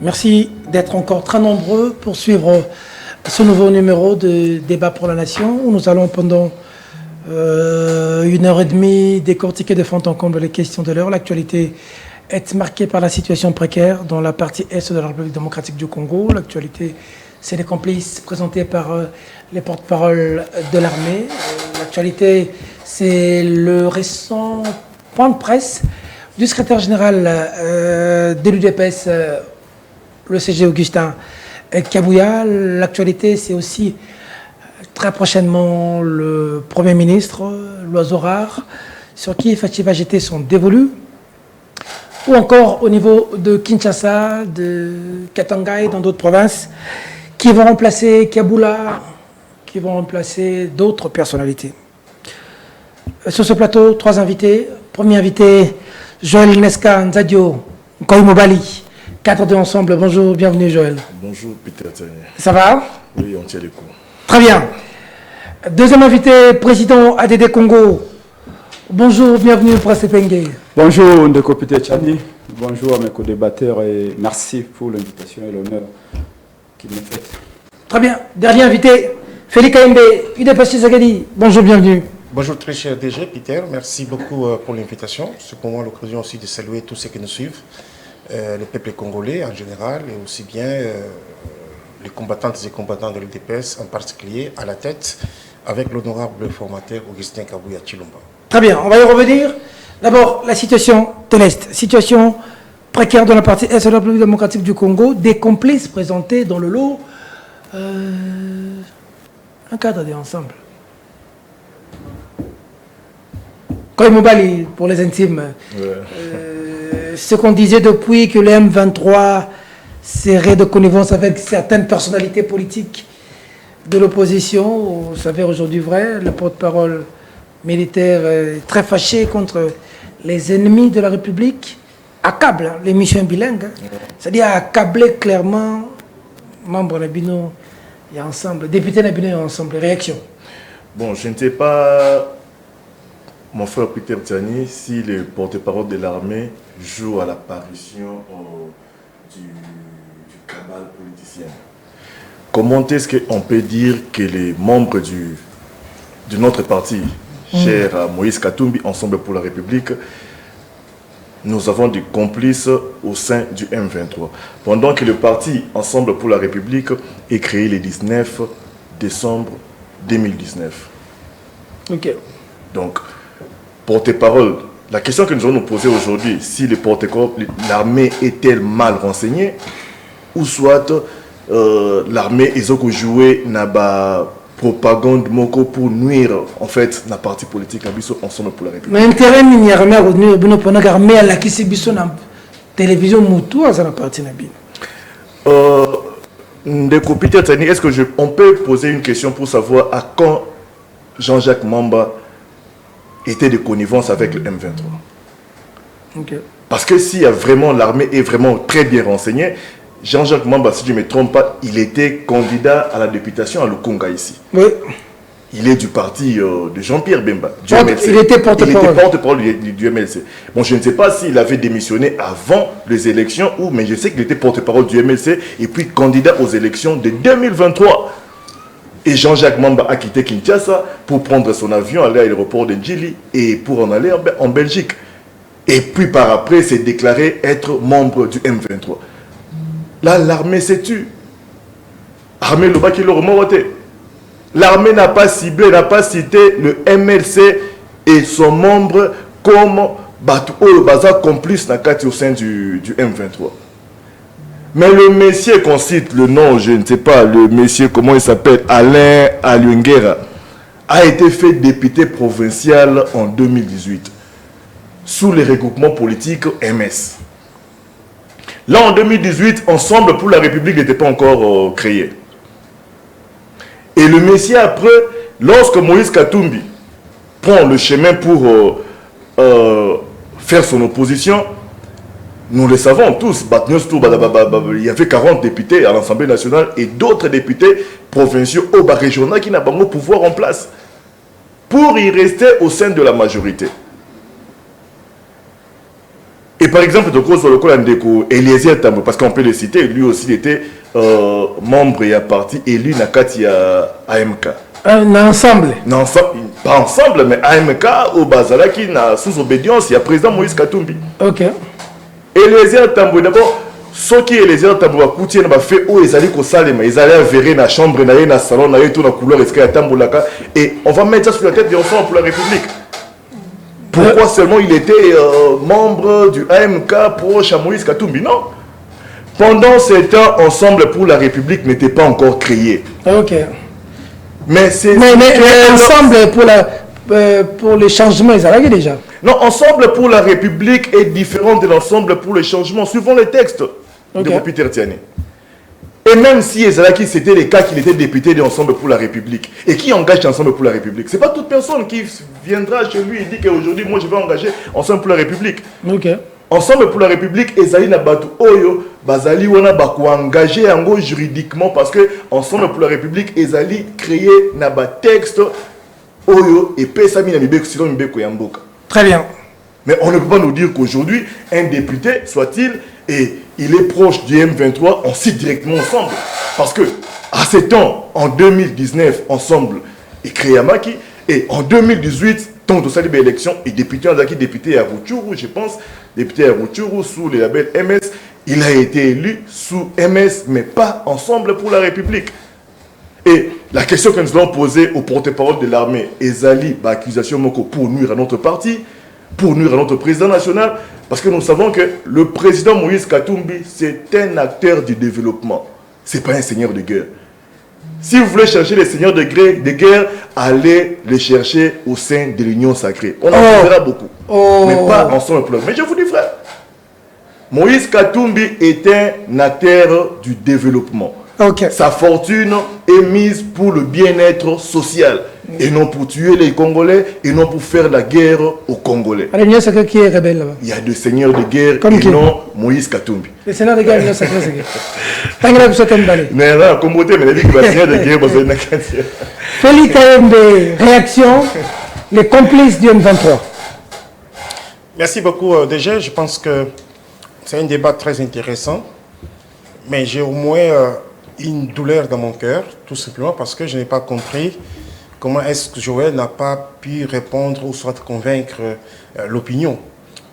Merci d'être encore très nombreux pour suivre ce nouveau numéro de Débat pour la Nation, où nous allons pendant 1h30 décortiquer de fond en comble les questions de l'heure. L'actualité est marquée par la situation précaire dans la partie est de la République démocratique du Congo. L'actualité, c'est les complices présentés par les porte-paroles de l'armée. L'actualité, c'est le récent point de presse du secrétaire général de l'UDPS, le CG Augustin Kabouya. L'actualité, c'est aussi très prochainement le Premier ministre, l'oiseau rare, sur qui Fachi va jeter son dévolu. Ou encore au niveau de Kinshasa, de Katanga et dans d'autres provinces, qui vont remplacer Kaboula, qui vont remplacer d'autres personnalités. Sur ce plateau, 3 invités. Premier invité, Joël Nesca Nzadio Koimobali, cadre de Ensemble. Bonjour, bienvenue Joël. Bonjour Peter Tani. Ça va? Oui, on tient les coups. Très bien. Deuxième invité, président ADD Congo. Bonjour, bienvenue Prince Penge. Bonjour Ndeko Peter Tani. Bonjour à mes co-débatteurs et merci pour l'invitation et l'honneur qu'il me fait. Très bien. Dernier invité, Félix Kaimbe, UDPS Zagadi. Bonjour, bienvenue. Bonjour très cher DG Peter, merci beaucoup pour l'invitation. C'est pour moi l'occasion aussi de saluer tous ceux qui nous suivent, le peuple congolais en général et aussi bien les combattantes et combattants de l'UDPS en particulier à la tête avec l'honorable formateur Augustin Kabouya Chilomba. Très bien, on va y revenir. D'abord, la situation de l'Est, situation précaire dans la partie Est de la République démocratique du Congo, des complices présentés dans le lot, un cadre d'ensemble. Koimobali, pour les intimes. Ouais. Ce qu'on disait depuis que le M23 serait de connivence avec certaines personnalités politiques de l'opposition, vous savez aujourd'hui vrai, le porte-parole militaire est très fâché contre les ennemis de la République, accable les missions bilingues, c'est-à-dire accabler clairement membres Nabino et ensemble, députés Nabino et ensemble, réaction. Bon, je ne sais pas, mon frère Peter Tani, si le porte-parole de l'armée joue à l'apparition du cabal politicien. Comment est-ce qu'on peut dire que les membres de notre parti, cher à Moïse Katumbi, Ensemble pour la République, nous avons des complices au sein du M23. Pendant que le parti Ensemble pour la République est créé le 19 décembre 2019. Ok. Donc, porte-parole, la question que nous allons nous poser aujourd'hui, si le porte-parole, l'armée est-elle mal renseignée, ou soit l'armée est joué n'a pas propagande moko pour nuire en fait la partie politique Ensemble pour la République. Mais intérêt mini armée a retenu bino pendant l'armée à la qui s'est biso na télévision mutu à la partie na bino. Ndeko Peter Tani, est-ce que on peut poser une question pour savoir à quand Jean-Jacques Mamba était de connivence avec le M23? Okay. Parce que si vraiment l'armée est vraiment très bien renseignée, Jean-Jacques Mamba, si je ne me trompe pas, il était candidat à la députation à Lukunga ici. Oui. Il est du parti de Jean-Pierre Bemba, du MLC. Il était porte-parole du MLC. Bon, je ne sais pas s'il avait démissionné avant les élections, mais je sais qu'il était porte-parole du MLC et puis candidat aux élections de 2023. Et Jean-Jacques Mamba a quitté Kinshasa pour prendre son avion, aller à l'aéroport de Djili et pour en aller en Belgique. Et puis par après, s'est déclaré être membre du M23. Là, l'armée s'est tue. Armée Loba qui l'a remonté. L'armée n'a pas ciblé, n'a pas cité le MLC et son membre comme Bazar complice au sein du M23. Mais le monsieur qu'on cite, le nom, je ne sais pas, le monsieur, comment il s'appelle, Alain Alunguera, a été fait député provincial en 2018 sous les regroupements politiques MS. Là, en 2018, Ensemble pour la République n'était pas encore créé. Et le Messie, après, lorsque Moïse Katumbi prend le chemin pour faire son opposition, nous le savons tous, il y avait 40 députés à l'Assemblée nationale et d'autres députés provinciaux au bas régional qui n'ont pas de pouvoir en place pour y rester au sein de la majorité. Et par exemple, de cause le Ndeko, Eliezer Tambo, parce qu'on peut le citer, lui aussi il était membre et a parti élu Nakati à AMK. Un ensemble. Non, pas ensemble, mais AMK au Bazalaki, sous obédience, il y a président Moïse Katumbi. Ok. Eliezer Tambo, d'abord, ceux qui Eliezer Tambo a coûté, ils ont fait où ils allaient au Salem, ils allaient verrer dans la chambre, dans le salon, dans tout la couleur, et on va mettre ça sur la tête de l'ensemble pour la République. Pourquoi seulement il était membre du AMK proche à Moïse Katumbi? Non. Pendant ces temps, Ensemble pour la République n'était pas encore créé. Ok. Mais c'est... Mais Ensemble pour les changements, ils arrivent déjà. Non, Ensemble pour la République est différent de l'Ensemble pour les changements, suivant les textes de Peter Tiani. Et même si Ezalaki, c'était le cas qu'il était député de Ensemble pour la République, et qui engage Ensemble pour la République, c'est pas toute personne qui viendra chez lui et dit qu'aujourd'hui, moi je vais engager Ensemble pour la République. Ok. Ensemble pour la République, Ezali na batu oyo, bazali wana baku engagé yango juridiquement parce que Ensemble pour la République, Ezali créé na ba texte oyo et pesami na mibeko silo mibeko yamboka. Très bien. Mais on ne peut pas nous dire qu'aujourd'hui, un député, soit-il, et il est proche du M23, on cite directement Ensemble. Parce que, à ce temps, en 2019, Ensemble est créé à Maki, et en 2018, tant de cette élection, et député à Rutshuru, je pense, député à Rutshuru sous le label MS, il a été élu sous MS, mais pas Ensemble pour la République. Et la question que nous allons poser au porte-parole de l'armée, Ezali, accusation pour nuire à notre parti, pour nuire à notre président national, parce que nous savons que le président Moïse Katumbi, c'est un acteur du développement. Ce n'est pas un seigneur de guerre. Si vous voulez chercher les seigneurs de guerre, allez les chercher au sein de l'Union sacrée. On en verra beaucoup. Mais pas ensemble. Mais je vous dis, frère, Moïse Katumbi est un acteur du développement. Okay. Sa fortune est mise pour le bien-être social et non pour tuer les Congolais et non pour faire la guerre aux Congolais. L'Union sacrée qui est rebelle là-bas? Il y a des seigneurs de guerre et non Moïse Katumbi. Les seigneurs de guerre, l'Union sacrée, c'est qui? Tant que vous êtes emballé. Mais là, comme vous dites, mais les seigneurs de guerre, vous avez une Félix KMB, réaction, les complices du M23. Merci beaucoup. Déjà, je pense que c'est un débat très intéressant, mais j'ai au moins une douleur dans mon cœur, tout simplement parce que je n'ai pas compris comment est-ce que Joël n'a pas pu répondre ou soit convaincre l'opinion.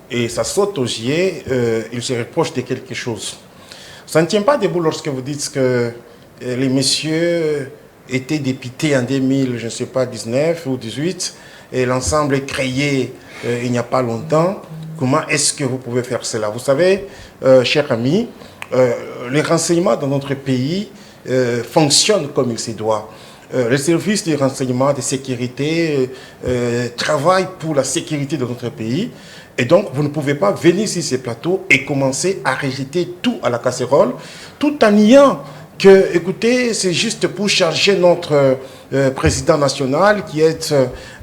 Et ça saute aux yeux, il se reproche de quelque chose. Ça ne tient pas debout lorsque vous dites que les messieurs étaient députés en 2000, je ne sais pas, 19 ou 18, et l'ensemble est créé il n'y a pas longtemps. Comment est-ce que vous pouvez faire cela? Vous savez, chers amis, les renseignements dans notre pays fonctionnent comme il se doit. Les services de renseignement, de sécurité travaillent pour la sécurité de notre pays. Et donc, vous ne pouvez pas venir sur ces plateaux et commencer à rejeter tout à la casserole, tout en niant que, écoutez, c'est juste pour charger notre président national qui est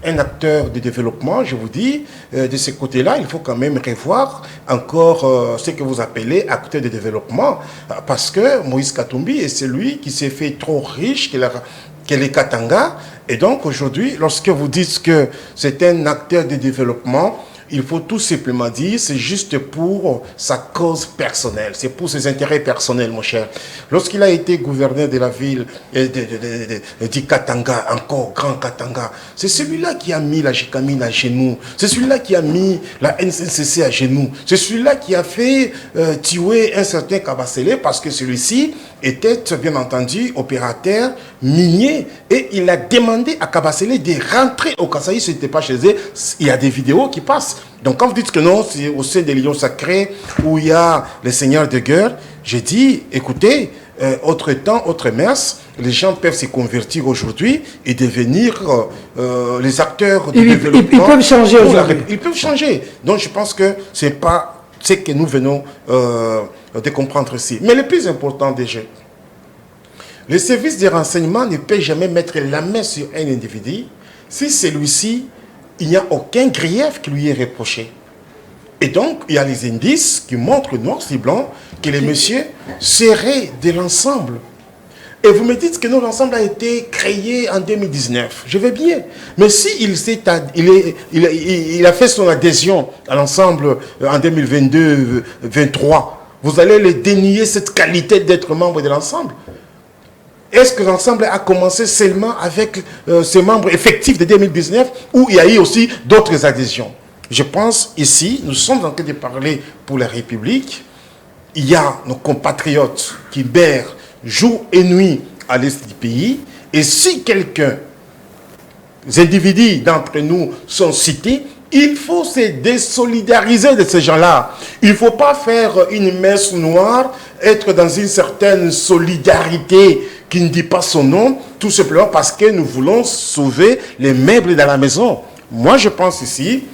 un acteur de développement, je vous dis, de ce côté-là, il faut quand même revoir encore ce que vous appelez acteur de développement, parce que Moïse Katumbi est celui qui s'est fait trop riche, que les Katanga, et donc aujourd'hui, lorsque vous dites que c'est un acteur de développement, il faut tout simplement dire, c'est juste pour sa cause personnelle, c'est pour ses intérêts personnels, mon cher. Lorsqu'il a été gouverneur de la ville du Katanga, encore Grand Katanga, c'est celui-là qui a mis la Jikamine à genoux, c'est celui-là qui a mis la NCCC à genoux, c'est celui-là qui a fait tuer un certain Kabasele parce que celui-ci était bien entendu opérateur minier et il a demandé à Kabasele de rentrer au Kasaï, ce n'était pas chez eux, il y a des vidéos qui passent. Donc quand vous dites que non, c'est au sein des lions sacrés où il y a les seigneurs de guerre, j'ai dit, écoutez, autre temps, autre mers, les gens peuvent se convertir aujourd'hui et devenir les acteurs de développement. Ils peuvent changer aujourd'hui. Ils peuvent changer. Donc je pense que ce n'est pas ce que nous venons de comprendre ici. Mais le plus important déjà, les services de renseignement ne peuvent jamais mettre la main sur un individu si celui-ci, il n'y a aucun grief qui lui est reproché. Et donc, il y a les indices qui montrent noir sur blanc que les messieurs seraient de l'ensemble. Et vous me dites que notre ensemble a été créé en 2019. Je vais bien. Mais s'il il a fait son adhésion à l'ensemble en 2022-23, vous allez le dénier cette qualité d'être membre de l'ensemble? Est-ce que l'ensemble a commencé seulement avec ses membres effectifs de 2019 ou il y a eu aussi d'autres adhésions? Je pense ici, nous sommes en train de parler pour la République. Il y a nos compatriotes qui berrent jour et nuit à l'est du pays. Et si quelques individus d'entre nous sont cités, il faut se désolidariser de ces gens-là. Il ne faut pas faire une messe noire, être dans une certaine solidarité qui ne dit pas son nom, tout simplement parce que nous voulons sauver les meubles dans la maison. Moi, je pense ici,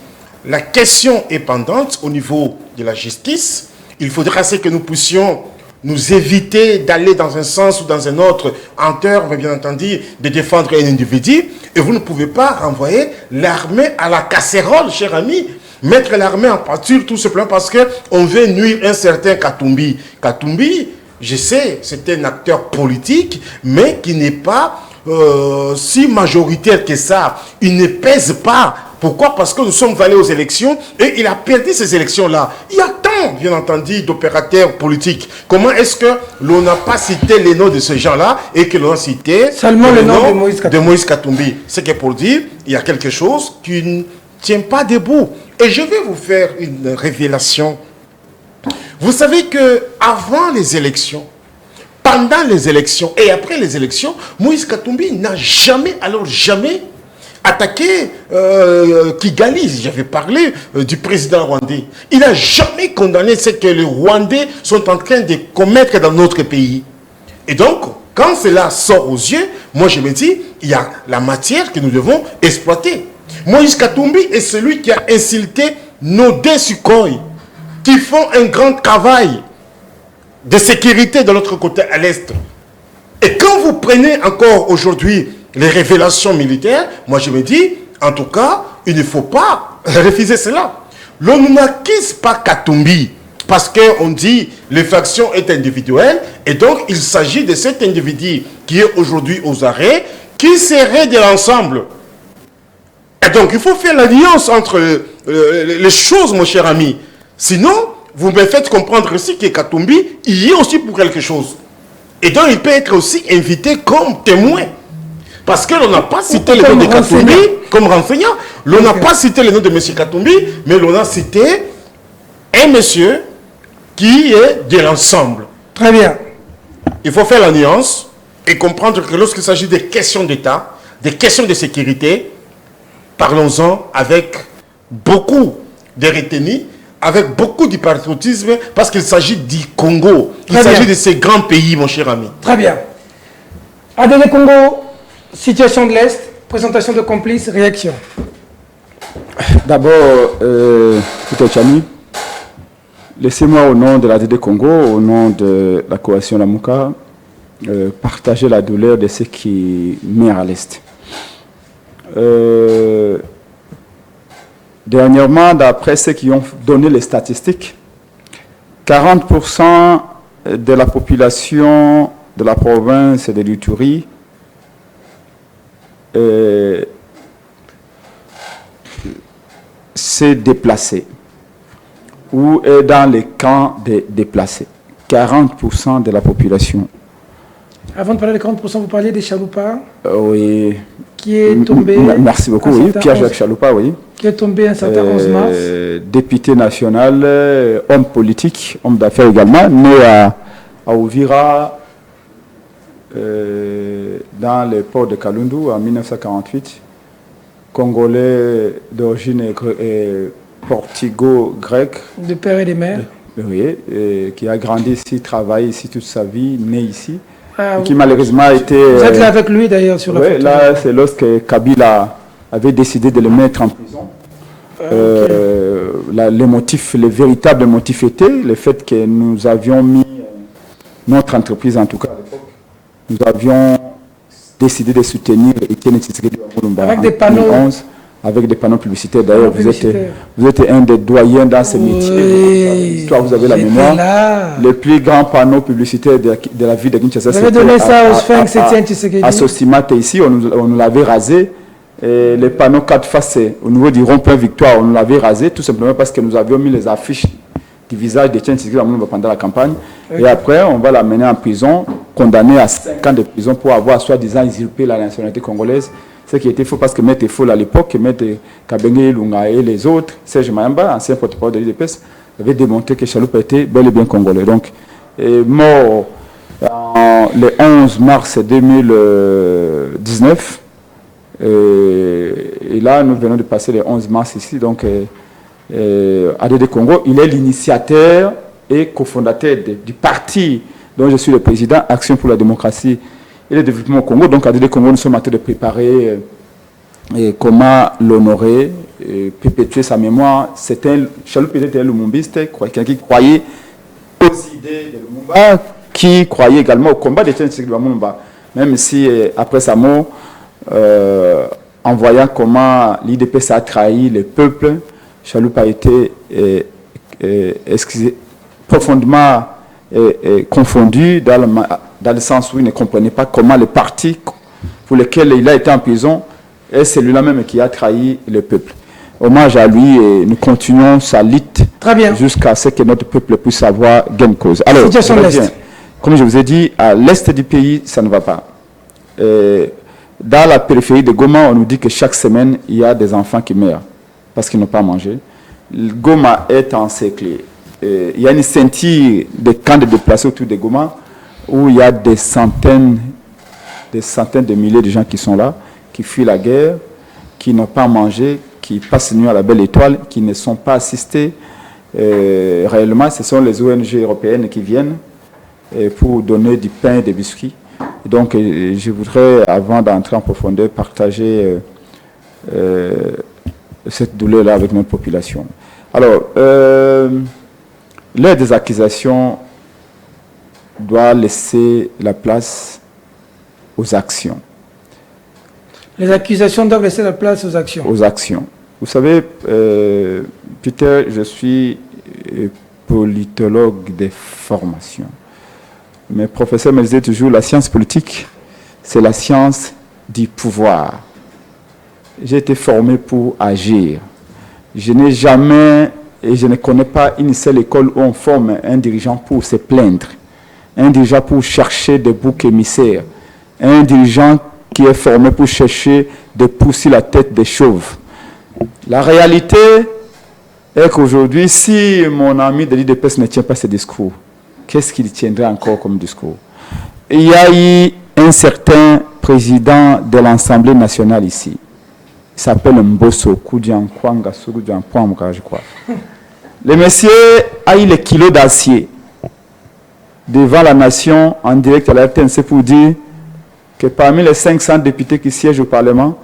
la question est pendante au niveau de la justice. Il faudra que nous puissions nous éviter d'aller dans un sens ou dans un autre en termes, bien entendu, de défendre un individu. Et vous ne pouvez pas renvoyer l'armée à la casserole, cher ami. Mettre l'armée en pâture tout simplement parce qu'on veut nuire un certain Katumbi. Katumbi, je sais, c'est un acteur politique, mais qui n'est pas si majoritaire que ça. Il ne pèse pas. Pourquoi? Parce que nous sommes allés aux élections et il a perdu ces élections-là. Il y a tant, bien entendu, d'opérateurs politiques. Comment est-ce que l'on n'a pas cité les noms de ces gens-là et que l'on a cité seulement le nom de Moïse Katumbi? C'est que pour dire, il y a quelque chose qui ne tient pas debout. Et je vais vous faire une révélation. Vous savez que avant les élections, pendant les élections et après les élections, Moïse Katumbi n'a jamais, alors jamais, attaqué Kigali. J'avais parlé du président rwandais. Il n'a jamais condamné ce que les Rwandais sont en train de commettre dans notre pays. Et donc, quand cela sort aux yeux, moi je me dis, il y a la matière que nous devons exploiter. Moïse Katumbi est celui qui a insulté nos deux Sukhoi, qui font un grand travail de sécurité de l'autre côté à l'est. Et quand vous prenez encore aujourd'hui les révélations militaires, moi je me dis, en tout cas, il ne faut pas refuser cela. L'on n'accuse pas Katumbi parce qu'on dit l'infraction est individuelle et donc il s'agit de cet individu qui est aujourd'hui aux arrêts, qui serait de l'ensemble. Et donc il faut faire l'alliance entre les choses, mon cher ami. Sinon, vous me faites comprendre aussi que Katumbi, il y est aussi pour quelque chose. Et donc il peut être aussi invité comme témoin. Parce que l'on n'a pas cité le nom de Katumbi comme renseignant. L'on n'a pas cité le nom de M. Katumbi, mais l'on a cité un monsieur qui est de l'ensemble. Très bien. Il faut faire la nuance et comprendre que lorsqu'il s'agit des questions d'État, des questions de sécurité, parlons-en avec beaucoup de retenue, avec beaucoup de patriotisme, parce qu'il s'agit du Congo. Il s'agit de ces grands pays, mon cher ami. Très bien. ADD Congo, situation de l'Est, présentation de complices, réaction. D'abord, Peter Chani, laissez-moi au nom de l'ADD Congo, au nom de la coalition Lamuka, partager la douleur de ceux qui meurent à l'Est. Dernièrement, d'après ceux qui ont donné les statistiques, 40% de la population de la province de l'Ituri s'est déplacée ou est dans les camps des déplacés. 40% de la population. Avant de parler de 40%, vous parliez des Chaloupa Oui. Qui est tombé. Merci beaucoup, oui. Pierre-Jacques Chaloupa, oui. Qui est tombé un certain 11 mars. Député national, homme politique, homme d'affaires également, né à Ouvira, dans le port de Kalundu en 1948. Congolais d'origine portugo-grec. De père et de mère. Oui, qui a grandi ici, travaillé ici toute sa vie, né ici. Ah, qui malheureusement a été... Vous êtes là avec lui d'ailleurs sur la photo. Là, c'est lorsque Kabila avait décidé de le mettre en prison. Les véritables motifs étaient le fait que nous avions mis, notre entreprise en tout cas à l'époque, nous avions décidé de soutenir Etienne Tshisekedi avec des panneaux. avec des panneaux publicitaires. D'ailleurs, vous êtes un des doyens dans ce métier. Toi, vous avez la mémoire. Les plus grands panneaux publicitaires de la ville de Kinshasa, vous avez donné ça au Sphinx Etienne Tshisekedi. À Sosimate, ici, on nous l'avait rasé. Et les panneaux 4 faces au niveau du rond-point Victoire, on nous l'avait rasé tout simplement parce que nous avions mis les affiches du visage d'Etienne Tshisekedi pendant la campagne. Okay. Et après, on va l'amener en prison, condamné à 5 ans de prison pour avoir soi-disant usurpé la nationalité congolaise. Ce qui était faux parce que Maître Foll à l'époque, Maître Kabengé Lunga et les autres, Serge Mayamba, ancien porte-parole de l'UDPS, avaient démontré que Chaloupa était bel et bien congolais. Donc, mort le 11 mars 2019. Et là, nous venons de passer le 11 mars ici. Donc, ADD Congo, il est l'initiateur et cofondateur du parti dont je suis le président, Action pour la démocratie et le développement au Congo. Donc, ADD Congo, nous sommes en train de préparer comment l'honorer, perpétuer sa mémoire. Chaloupa était un lumumbiste, quelqu'un qui croyait aux idées de Lumumba, qui croyait également au combat de Tshisekedi Lumumba. Même si, après sa mort, en voyant comment l'IDPS a trahi le peuple, Chaloupa a été profondément confondu dans le sens où il ne comprenait pas comment le parti pour lequel il a été en prison est celui-là même qui a trahi le peuple. Hommage à lui et nous continuons sa lutte jusqu'à ce que notre peuple puisse avoir gain de cause. Alors, comme je vous ai dit, à l'est du pays, ça ne va pas. Dans la périphérie de Goma, on nous dit que chaque semaine, il y a des enfants qui meurent parce qu'ils n'ont pas mangé. Goma est encerclé. Il y a une ceinture de camps de déplacés autour de Goma où il y a des centaines de milliers de gens qui sont là, qui fuient la guerre, qui n'ont pas mangé, qui passent nuit à la belle étoile, qui ne sont pas assistés. Réellement, ce sont les ONG européennes qui viennent pour donner du pain et des biscuits. Donc, je voudrais, avant d'entrer en profondeur, partager cette douleur-là avec notre population. Alors, l'heure des accusations doit laisser la place aux actions. Les accusations doivent laisser la place aux actions. Aux actions. Vous savez, Peter, je suis politologue de formation. Mes professeurs me disaient toujours, la science politique, c'est la science du pouvoir. J'ai été formé pour agir. Je n'ai jamais, et je ne connais pas une seule école où on forme un dirigeant pour se plaindre, un dirigeant pour chercher des boucs émissaires, un dirigeant qui est formé pour chercher de pousser la tête des chauves. La réalité est qu'aujourd'hui, si mon ami de l'IDPS ne tient pas ce discours, qu'est-ce qu'il tiendrait encore comme discours? Il y a eu un certain président de l'Assemblée nationale ici. Il s'appelle Mbosso Koudiankwanga Soudiankwanga, je crois. Le monsieur a eu les kilos d'acier devant la nation en direct à la RTNC pour dire que parmi les 500 députés qui siègent au Parlement,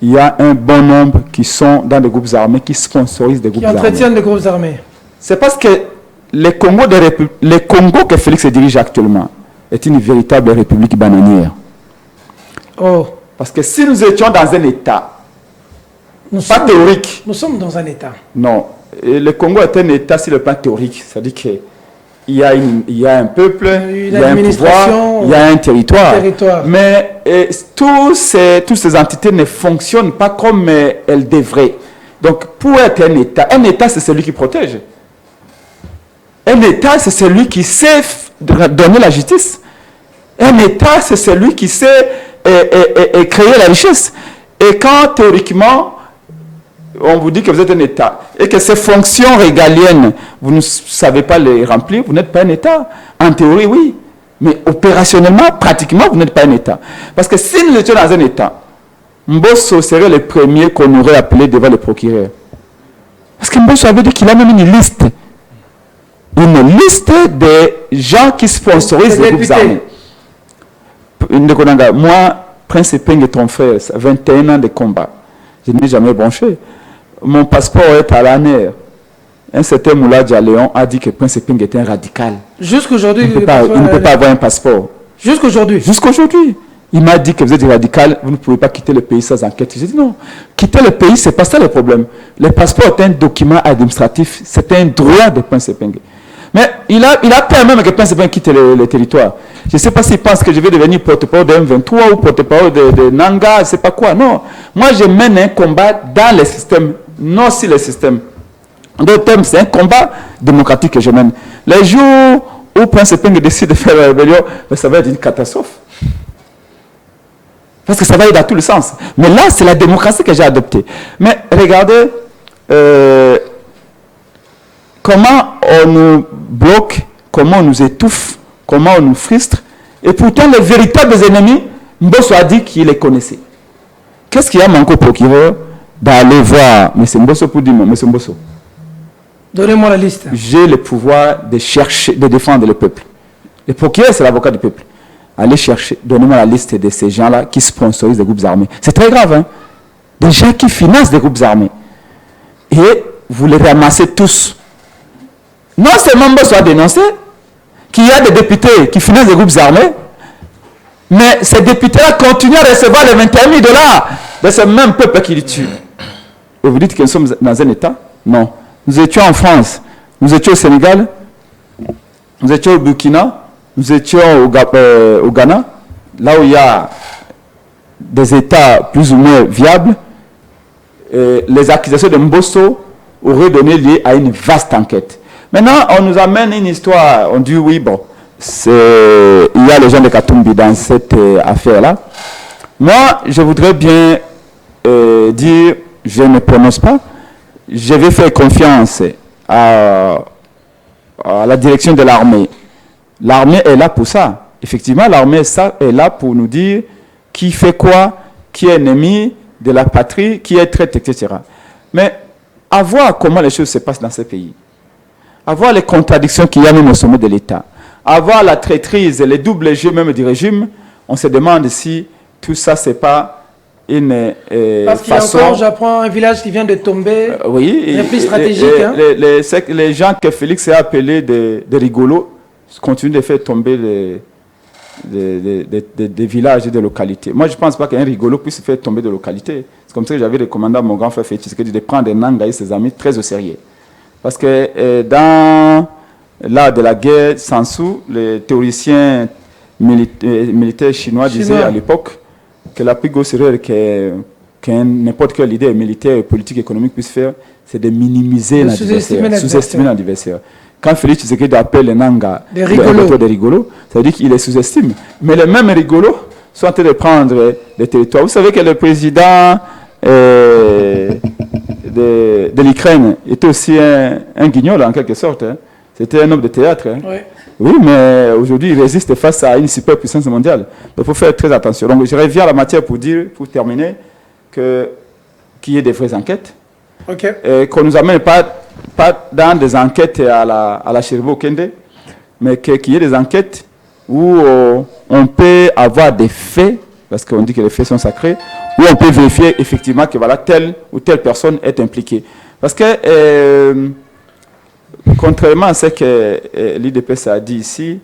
il y a un bon nombre qui sont dans des groupes armés, qui sponsorisent des groupes armés. Qui entretiennent des groupes armés. C'est parce que le Congo que Félix dirige actuellement est une véritable république bananière. Oh. Parce que si nous étions dans un État, pas théorique. Nous sommes dans un État. Non. Et le Congo est un État sur le plan théorique. C'est-à-dire qu'il y a un peuple, il y a un pouvoir, il y a un territoire. Mais toutes ces entités ne fonctionnent pas comme elles devraient. Donc, pour être un État, c'est celui qui protège. Un État, c'est celui qui sait donner la justice. Un État, c'est celui qui sait créer la richesse. Et quand, théoriquement, on vous dit que vous êtes un État et que ces fonctions régaliennes, vous ne savez pas les remplir, vous n'êtes pas un État. En théorie, oui. Mais opérationnellement, pratiquement, vous n'êtes pas un État. Parce que si nous étions dans un État, Mbosso serait le premier qu'on aurait appelé devant le procureur. Parce que Mbosso avait dit qu'il a même une liste. Une liste de gens qui sponsorisent les groupes armés. Moi, Prince Peng est ton frère, 21 ans de combat. Je n'ai jamais branché. Mon passeport est à l'ANR. Un certain Moula Dialéon a dit que Prince Peng était un radical. Jusqu'aujourd'hui, il ne peut pas avoir un passeport. Jusqu'aujourd'hui. Jusqu'aujourd'hui. Il m'a dit que vous êtes radical, vous ne pouvez pas quitter le pays sans enquête. J'ai dit non, quitter le pays, c'est pas ça le problème. Le passeport est un document administratif, c'est un droit de Prince Epenge. Mais il a peur même que Prince Epenge quitte le territoire. Je ne sais pas s'il pense que je vais devenir porte-parole de M23 ou porte-parole de Nanga, je ne sais pas quoi. Non, moi je mène un combat dans le système, non sur le système. En d'autres termes, c'est un combat démocratique que je mène. Les jours où Prince Epenge décide de faire la rébellion, ça va être une catastrophe. Parce que ça va aller dans tous les sens. Mais là, c'est la démocratie que j'ai adoptée. Mais regardez comment on nous bloque, comment on nous étouffe, comment on nous frustre. Et pourtant, les véritables ennemis, Mbosso a dit qu'il les connaissait. Qu'est-ce qu'il y a manqué au procureur d'aller voir M. Mbosso pour dire, M. Mbosso, donnez-moi la liste. j'ai le pouvoir de chercher, de défendre le peuple. Le procureur, c'est l'avocat du peuple. Allez chercher, donnez-moi la liste de ces gens-là qui sponsorisent des groupes armés. C'est très grave, hein? Des gens qui financent des groupes armés. Et vous les ramassez tous. Non seulement Mbosso a dénoncé qu'il y a des députés qui financent des groupes armés, mais ces députés-là continuent à recevoir les 21 000 $ de ce même peuple qui les tue. Et vous dites que nous sommes dans un État? Non. Nous étions en France, nous étions au Sénégal, nous étions au Burkina, nous étions au Ghana, là où il y a des États plus ou moins viables. Les accusations de Mbosso auraient donné lieu à une vaste enquête. Maintenant, on nous amène une histoire, on dit oui, bon, il y a les gens de Katumbi dans cette affaire-là. Moi, je voudrais bien dire, je ne prononce pas, je vais faire confiance à la direction de l'armée. L'armée est là pour ça. Effectivement, l'armée est là pour nous dire qui fait quoi, qui est ennemi de la patrie, qui est traître, etc. Mais à voir comment les choses se passent dans ce pays, à voir les contradictions qu'il y a même au sommet de l'État, à voir la traîtrise et les doubles jeux même du régime, on se demande si tout ça, c'est pas une Parce qu'il y a encore, j'apprends, un village qui vient de tomber. Oui. C'est plus stratégique. Les gens que Félix a appelés des rigolos continuent de faire tomber des villages et des localités. Moi, je ne pense pas qu'un rigolo puisse faire tomber des localités. C'est comme ça que j'avais recommandé à mon grand frère Félix de prendre Nanga et ses amis très au sérieux. Parce que dans l'art de la guerre, Sun Tzu, les théoriciens militaires chinois disaient à l'époque que la plus grosse erreur qu'un n'importe quel leader militaire, politique, économique puisse faire, c'est de minimiser l'adversaire, sous-estimer l'adversaire. Quand Félix Tshisekedi appelle les Nanga des rigolos, ça veut dire qu'il les sous-estime. Mais les mêmes rigolos sont en train de prendre les territoires. Vous savez que le président de l'Ukraine était aussi un guignol en quelque sorte. Hein. C'était un homme de théâtre. Hein. Ouais. Oui, mais aujourd'hui, il résiste face à une superpuissance mondiale. Donc, il faut faire très attention. Donc, je reviens à la matière pour dire, pour terminer, qu'il y ait des vraies enquêtes. Okay. Qu'on ne nous amène pas dans des enquêtes à la Cheribo Kende, mais qu'il y ait des enquêtes où on peut avoir des faits, parce qu'on dit que les faits sont sacrés, où on peut vérifier effectivement que voilà, telle ou telle personne est impliquée. Parce que, contrairement à ce que l'IDPS a dit ici,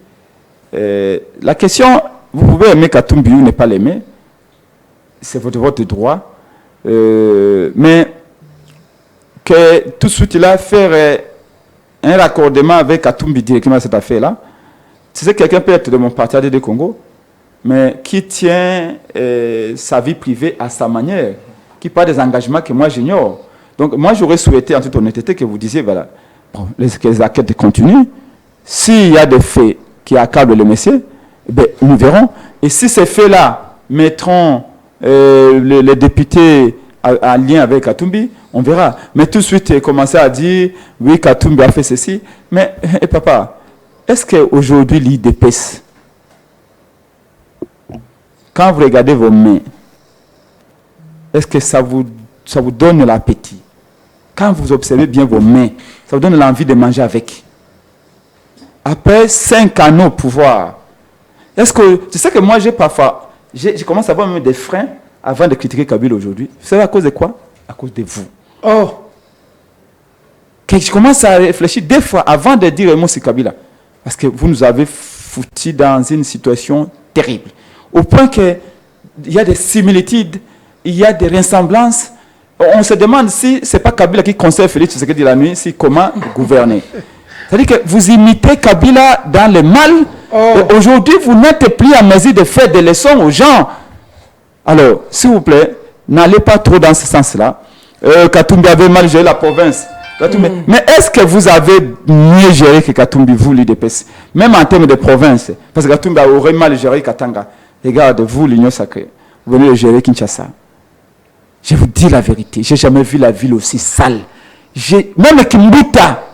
la question, vous pouvez aimer Katumbi ou ne pas l'aimer, c'est votre droit, mais que tout de suite il a fait un raccordement avec Katumbi directement à cette affaire-là. Tu sais, quelqu'un peut être de mon parti ADD Congo, mais qui tient sa vie privée à sa manière, qui parle des engagements que moi j'ignore. Donc moi j'aurais souhaité en toute honnêteté que vous disiez, voilà, bon, que les enquêtes continuent. S'il y a des faits qui accablent le monsieur, ben, nous verrons. Et si ces faits-là mettront les députés en lien avec Katumbi, on verra. Mais tout de suite, commencer à dire, oui, Katumbi a fait ceci. Mais, papa, est-ce qu'aujourd'hui, l'IDPS, quand vous regardez vos mains, est-ce que ça vous donne l'appétit? Quand vous observez bien vos mains, ça vous donne l'envie de manger avec. Après 5 années au pouvoir, est-ce que, tu sais que moi, j'ai je commence à avoir même des freins avant de critiquer Kabila aujourd'hui. Vous savez à cause de quoi? À cause de vous. Oh! Que je commence à réfléchir des fois avant de dire un mot sur Kabila. Parce que vous nous avez foutus dans une situation terrible. au point qu'il y a des similitudes, il y a des ressemblances. On se demande si ce n'est pas Kabila qui conseille Félix Tshisekedi la nuit, si comment gouverner. C'est-à-dire que vous imitez Kabila dans le mal. Et aujourd'hui, vous n'êtes plus en mesure de faire des leçons aux gens. Alors, s'il vous plaît, n'allez pas trop dans ce sens-là. Katumbi avait mal géré la province. Mais est-ce que vous avez mieux géré que Katumbi, vous, l'UDPS? Même en termes de province. Parce que Katumbi aurait mal géré Katanga. Regarde, vous, l'Union sacrée, vous venez de gérer Kinshasa. Je vous dis la vérité, je n'ai jamais vu la ville aussi sale. Même Kimbuta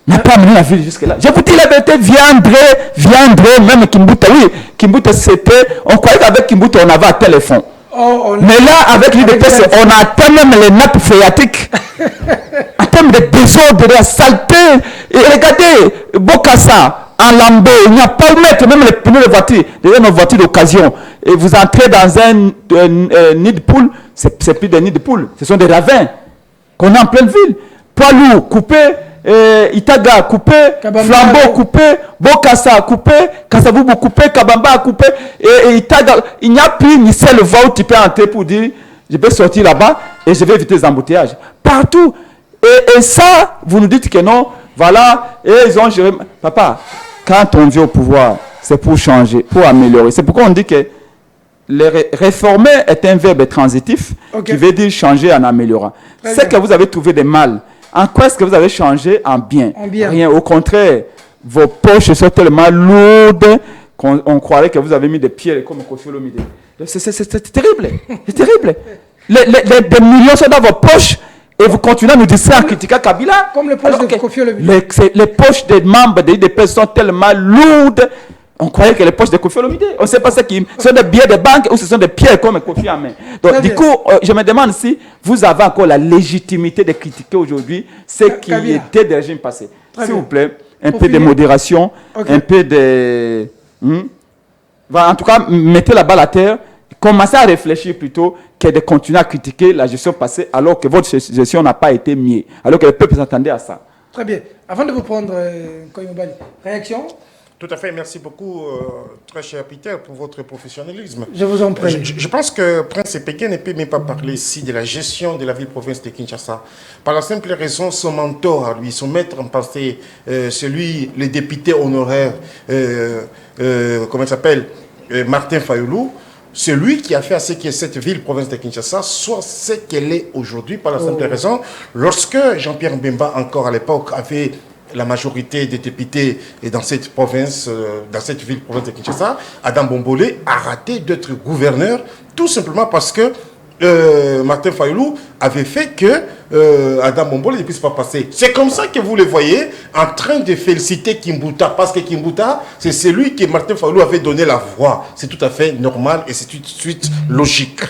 n'a pas amené la ville jusque-là. Je vous dis la vérité, viendrait, même Kimbuta. Oui, Kimbuta, c'était... On croyait qu'avec Kimbuta, on avait atteint les fonds. Mais là, avec l'UDPS, on a atteint même les nappes phréatiques. En termes de désordre, de la saleté. Et regardez, Bokassa, en Lambé, il n'y a pas où mettre même les pneus de voiture, nos voitures d'occasion. Et vous entrez dans un nid de poule, c'est plus des nids de poule, ce sont des ravins qu'on a en pleine ville. Poids lourd, coupé, Itaga coupé, Flambeau coupé, Bokassa coupé, Kasavubu coupé, Kabamba coupé, et Itaga. Il n'y a plus ni seule voie où tu peux entrer pour dire je peux sortir là-bas et je vais éviter les embouteillages. Partout. Et ça, vous nous dites que non, voilà, et ils ont géré. Papa, quand on vient au pouvoir, c'est pour changer, pour améliorer. C'est pourquoi on dit que réformer est un verbe transitif qui veut dire changer en améliorant. C'est que vous avez trouvé des mal. En quoi est-ce que vous avez changé en bien? Rien. Au contraire, vos poches sont tellement lourdes qu'on croirait que vous avez mis des pierres comme Kofi Olomide. C'est terrible. C'est terrible. Les millions sont dans vos poches et vous continuez à nous dire ça en critiquant Kabila. Comme les poches de Kofi Olomide. Les poches des membres de l'UDPS sont tellement lourdes. On croyait que les poches de Kofi Olomide, on ne sait pas ce qui sont des billets de banque ou ce sont des pierres comme Kofi en main. Donc, du coup, je me demande si vous avez encore la légitimité de critiquer aujourd'hui ce qui était des régimes passés. S'il vous plaît, un peu de modération, un peu de... En tout cas, mettez la balle à terre, commencez à réfléchir plutôt que de continuer à critiquer la gestion passée alors que votre gestion n'a pas été mieux, alors que le peuple s'attendait à ça. Très bien. Avant de vous prendre, Koyomobali, réaction? Tout à fait, merci beaucoup, très cher Peter, pour votre professionnalisme. Je vous en prie. Je pense que Prince Pékin ne peut même pas parler ici de la gestion de la ville-province de Kinshasa. Par la simple raison, son mentor à lui, son maître en pensée, celui, le député honoraire, comment il s'appelle, Martin Fayoulou, c'est lui qui a fait à ce que cette ville-province de Kinshasa soit ce qu'elle est aujourd'hui, par la simple raison, lorsque Jean-Pierre Mbemba, encore à l'époque, avait la majorité des députés dans cette province, dans cette ville-province de Kinshasa, Adam Bombolé a raté d'être gouverneur, tout simplement parce que Martin Fayoulou avait fait que Adam Bombolé ne puisse pas passer. C'est comme ça que vous le voyez en train de féliciter Kimbuta, parce que Kimbuta, c'est celui que Martin Fayoulou avait donné la voix. C'est tout à fait normal et c'est tout de suite logique.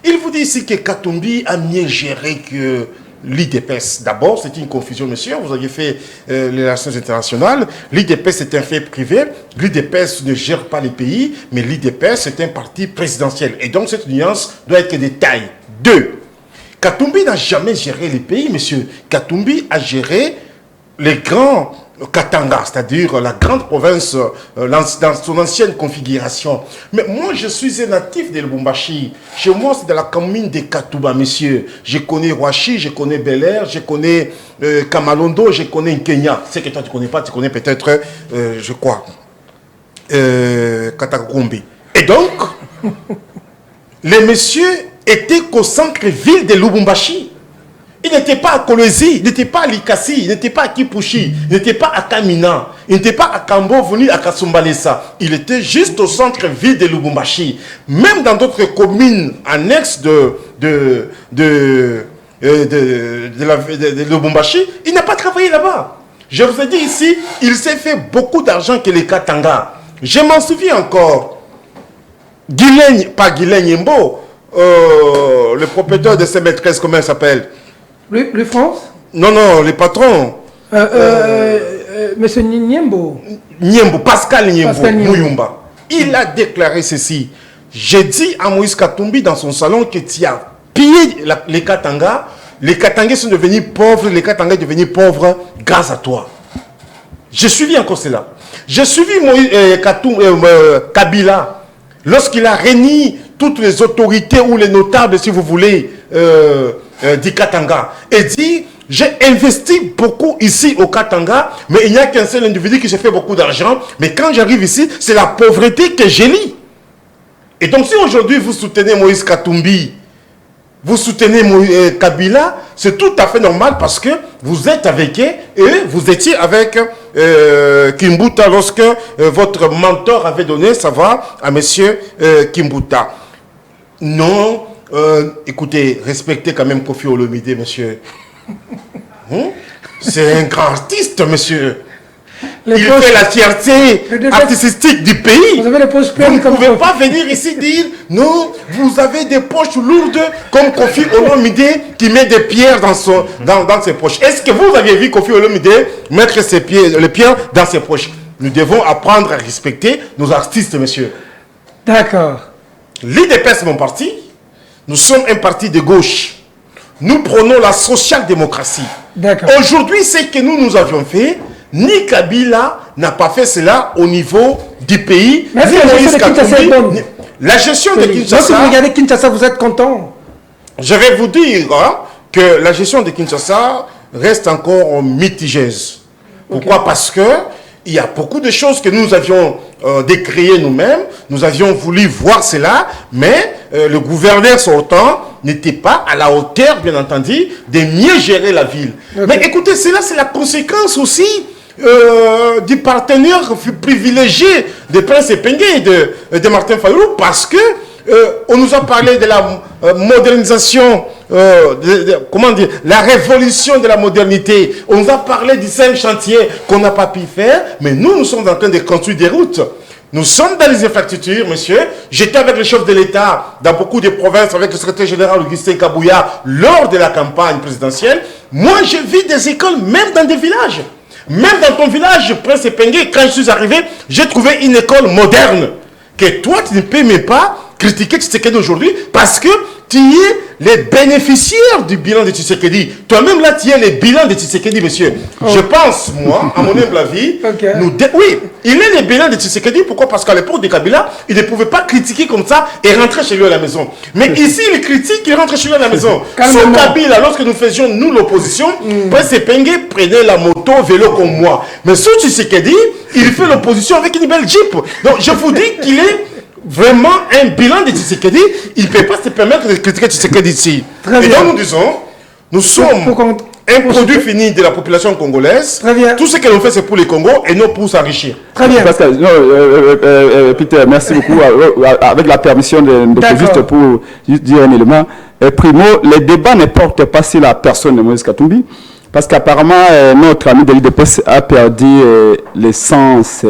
Il vous dit ici que Katumbi a mieux géré que l'IDPS. D'abord, c'est une confusion, monsieur. Vous avez fait les relations internationales. L'IDPS est un fait privé. L'IDPS ne gère pas les pays, mais l'IDPS est un parti présidentiel. Et donc, cette nuance doit être de taille. 2. Katumbi n'a jamais géré les pays, monsieur. Katumbi a géré les grands Katanga, c'est-à-dire la grande province dans son ancienne configuration. Mais moi, je suis un natif de Lubumbashi. Chez moi, c'est de la commune de Katouba, monsieur. Je connais Rwashi, je connais Bel Air, je connais Kamalondo, je connais Kenya. C'est que toi, tu ne connais pas, tu connais peut-être, je crois, Katakombe. Et donc, les messieurs étaient qu'au centre-ville de Lubumbashi. Il n'était pas à Kolwezi, il n'était pas à Likasi, il n'était pas à Kipushi, il n'était pas à Kamina, il n'était pas à Kambo, venu à Kasumbalesa. Il était juste au centre-ville de Lubumbashi. Même dans d'autres communes annexes de Lubumbashi, il n'a pas travaillé là-bas. Je vous ai dit ici, il s'est fait beaucoup d'argent que les Katanga. Je m'en souviens encore. Guilain Yembo, le propriétaire de ces maîtresses, comment il s'appelle? Le France? Non, les patrons. Monsieur Niembo. Pascal Niembo, Mouyumba. Il a déclaré ceci. J'ai dit à Moïse Katumbi dans son salon que tu as pillé les Katanga. Les Katangais sont devenus pauvres, les Katangais sont devenus pauvres grâce à toi. J'ai suivi encore cela. J'ai suivi Kabila. lorsqu'il a réuni toutes les autorités ou les notables, si vous voulez, du Katanga, et dit, j'ai investi beaucoup ici au Katanga, mais il n'y a qu'un seul individu qui se fait beaucoup d'argent, mais quand j'arrive ici, c'est la pauvreté que j'ai lis. Et donc si aujourd'hui vous soutenez Moïse Katumbi, vous soutenez Kabila, c'est tout à fait normal parce que vous êtes avec eux et vous étiez avec Kimbuta lorsque votre mentor avait donné ça va à monsieur Kimbuta. Non, écoutez, respectez quand même Koffi Olomide, monsieur. C'est un grand artiste, monsieur. Il fait la fierté artistique du pays. Vous ne pouvez pas venir ici dire non, vous avez des poches lourdes comme Koffi Olomide qui met des pierres dans ses poches. Est-ce que vous avez vu Koffi Olomide mettre les pierres dans ses poches? Nous devons apprendre à respecter nos artistes, monsieur. D'accord. L'IDPS, mon parti, nous sommes un parti de gauche. Nous prenons la social-démocratie. Aujourd'hui, ce que nous avions fait, ni Kabila n'a pas fait cela au niveau du pays. Mais ni Moïse Katumbi. La gestion de Kinshasa... Si vous regardez Kinshasa, vous êtes content? Je vais vous dire que la gestion de Kinshasa reste encore mitigéuse. Pourquoi? Parce que il y a beaucoup de choses que nous avions décriées nous-mêmes. Nous avions voulu voir cela, mais le gouverneur sortant n'était pas à la hauteur, bien entendu, de mieux gérer la ville. Mais écoutez, cela c'est la conséquence aussi du partenaire privilégié de Prince Epenge et de Martin Fayulu, parce que on nous a parlé de la modernisation, comment dire, la révolution de la modernité. On nous a parlé du 5 chantiers qu'on n'a pas pu faire, mais nous sommes en train de construire des routes. Nous sommes dans les infrastructures, monsieur. J'étais avec le chef de l'État dans beaucoup de provinces, avec le secrétaire général Augustin Kabouya, lors de la campagne présidentielle. Moi, j'ai vu des écoles, même dans des villages. Même dans ton village, Prince Epenge, quand je suis arrivé, j'ai trouvé une école moderne. Que toi, tu ne peux même pas critiquer Tshisekedi aujourd'hui parce que tu es les bénéficiaires du bilan de Tshisekedi. Toi-même, là, tu es les bilans de Tshisekedi, monsieur. Je pense, moi, à mon humble avis, oui, il est les bilans de Tshisekedi. Pourquoi? Parce qu'à l'époque de Kabila, il ne pouvait pas critiquer comme ça et rentrer chez lui à la maison. Mais ici, il critique, il rentre chez lui à la maison. Sur Kabila, lorsque nous faisions, nous, l'opposition, Prince Epenge prenait la moto, vélo comme moi. Mais sur Tshisekedi, il fait l'opposition avec une belle Jeep. Donc, je vous dis qu'il est vraiment un bilan de Tshisekedi. Il ne peut pas se permettre de critiquer Tshisekedi ici. Et donc nous disons, nous sommes un produit fini de la population congolaise. Très bien. Tout ce que l'on fait, c'est pour les Congos et non pour s'enrichir. Très bien. Pascal, Peter, merci beaucoup. Avec la permission de juste pour dire un élément. Primo, les débats ne portent pas sur la personne de Moïse Katumbi, parce qu'apparemment, notre ami de l'IDPS a perdu l'essence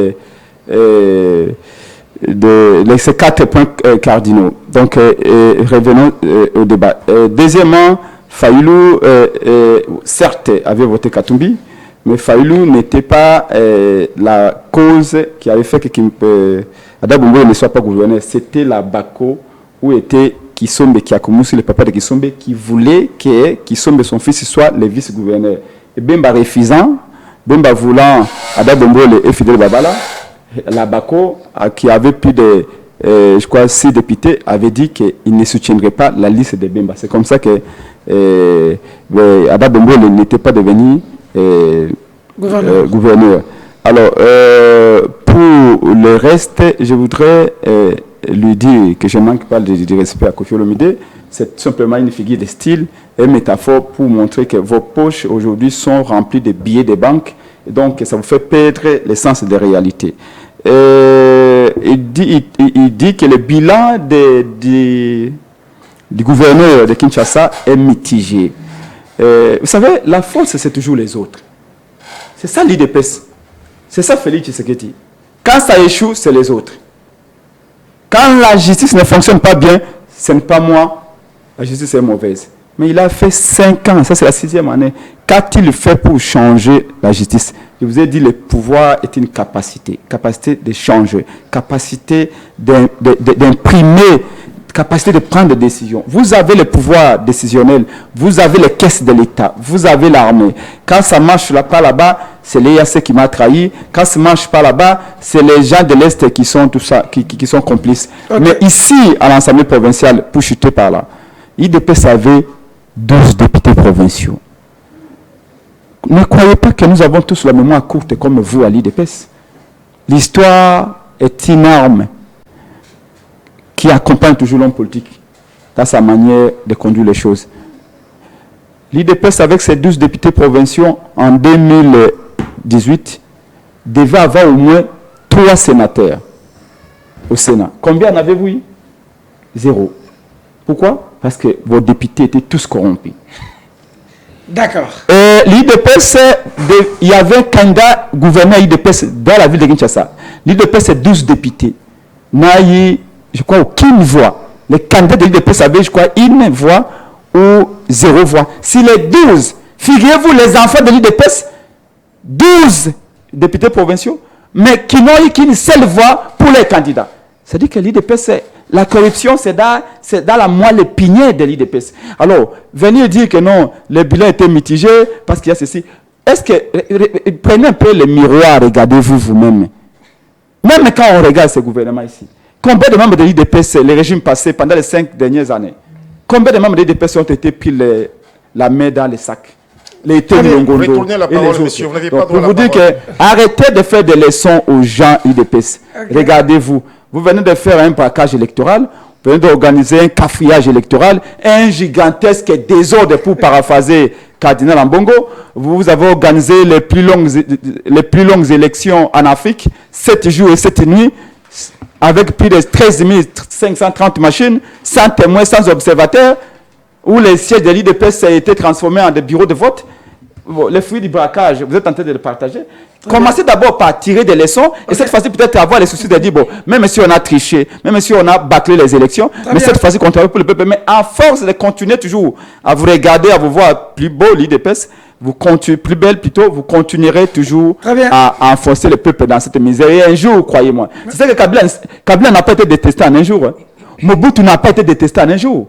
de ces 4 points cardinaux. Donc, revenons au débat. Deuxièmement, Fayulu, certes, avait voté Katumbi, mais Fayulu n'était pas la cause qui avait fait que Ada Bombo ne soit pas gouverneur. C'était la Bako où était Kisombe Kiakoumousi, le papa de Kisombe, qui voulait que Kisombe, son fils, soit le vice-gouverneur. Et Bemba refusant, Bemba voulant Ada Bombo et Fidel Babala, la Bako, qui avait plus de, je crois, 6 députés, avait dit qu'il ne soutiendrait pas la liste de Bemba. C'est comme ça que Ada Bombo n'était pas devenu gouverneur. Alors, pour le reste, je voudrais lui dire que je ne manque pas de respect à Koffi Olomide. C'est simplement une figure de style, une métaphore pour montrer que vos poches aujourd'hui sont remplies de billets de banque. Et donc, ça vous fait perdre l'essence de réalité. Il dit que le bilan du gouverneur de Kinshasa est mitigé. Vous savez, la force, c'est toujours les autres. C'est ça l'IDPS. C'est ça Félix Tshisekedi. Quand ça échoue, c'est les autres. Quand la justice ne fonctionne pas bien, ce n'est pas moi. La justice est mauvaise. Mais il a fait 5 ans, ça c'est la 6e année. Qu'a-t-il fait pour changer la justice? Je vous ai dit, le pouvoir est une capacité. Capacité de changer. Capacité d'imprimer capacité de prendre des décisions. Vous avez le pouvoir décisionnel, vous avez les caisses de l'État, vous avez l'armée. Quand ça marche pas là-bas, c'est l'EAC qui m'a trahi. Quand ça marche pas là-bas, c'est les gens de l'Est qui sont tout ça, qui sont complices. Okay. Mais ici, à l'Assemblée provinciale, pour chuter par là, l'IDPS avait 12 députés provinciaux. Ne croyez pas que nous avons tous la mémoire courte comme vous à l'IDPS. L'histoire est une arme qui accompagne toujours l'homme politique dans sa manière de conduire les choses. L'IDPS, avec ses 12 députés provinciaux en 2018, devait avoir au moins 3 sénateurs au Sénat. Combien en avez-vous eu? 0. Pourquoi? Parce que vos députés étaient tous corrompus. D'accord. L'IDPS, il y avait un candidat gouverneur IDPS dans la ville de Kinshasa. L'IDPS, c'est 12 députés. Naïe, je crois, aucune voix. Les candidats de l'IDPS avaient, je crois, une voix ou 0 voix. Si les 12, figurez-vous, les enfants de l'IDPS, 12 députés provinciaux, mais qui n'ont eu qu'une seule voix pour les candidats. C'est-à-dire que l'IDPS, la corruption, c'est dans la moelle épinière de l'IDPS. Alors, venir dire que non, le bilan était mitigé parce qu'il y a ceci. Est-ce que, prenez un peu le miroir, regardez-vous vous-même. Même quand on regarde ce gouvernement ici, combien de membres de l'IDPS, les régimes passés pendant les 5 dernières années, combien de membres de l'IDPS ont été pris la main dans les sacs? Les Longondo et les autres. Donc, pour vous dire que arrêtez de faire des leçons aux gens IDPS. Okay. Regardez-vous. Vous venez de faire un braquage électoral, vous venez d'organiser un cafouillage électoral, un gigantesque désordre pour paraphraser Cardinal Ambongo. Vous avez organisé les plus longues élections en Afrique, 7 jours et 7 nuits, avec plus de 13 530 machines, sans témoins, sans observateurs, où les sièges de l'IDPS ont été transformés en des bureaux de vote. Les fruits du braquage, vous êtes en train de le partager. Commencez d'abord par tirer des leçons et cette fois-ci peut-être avoir les soucis de dire, bon, même si on a triché, même si on a bâclé les élections, mais cette fois-ci on travaille pour le peuple. Mais à force de continuer toujours à vous regarder, à vous voir plus beau, l'IDPS, vous continuez, plus belle plutôt, vous continuerez toujours à enfoncer le peuple dans cette misère. Et un jour, croyez-moi, c'est ça que Kabila n'a pas été détesté en un jour. Hein. Mobutu n'a pas été détesté en un jour.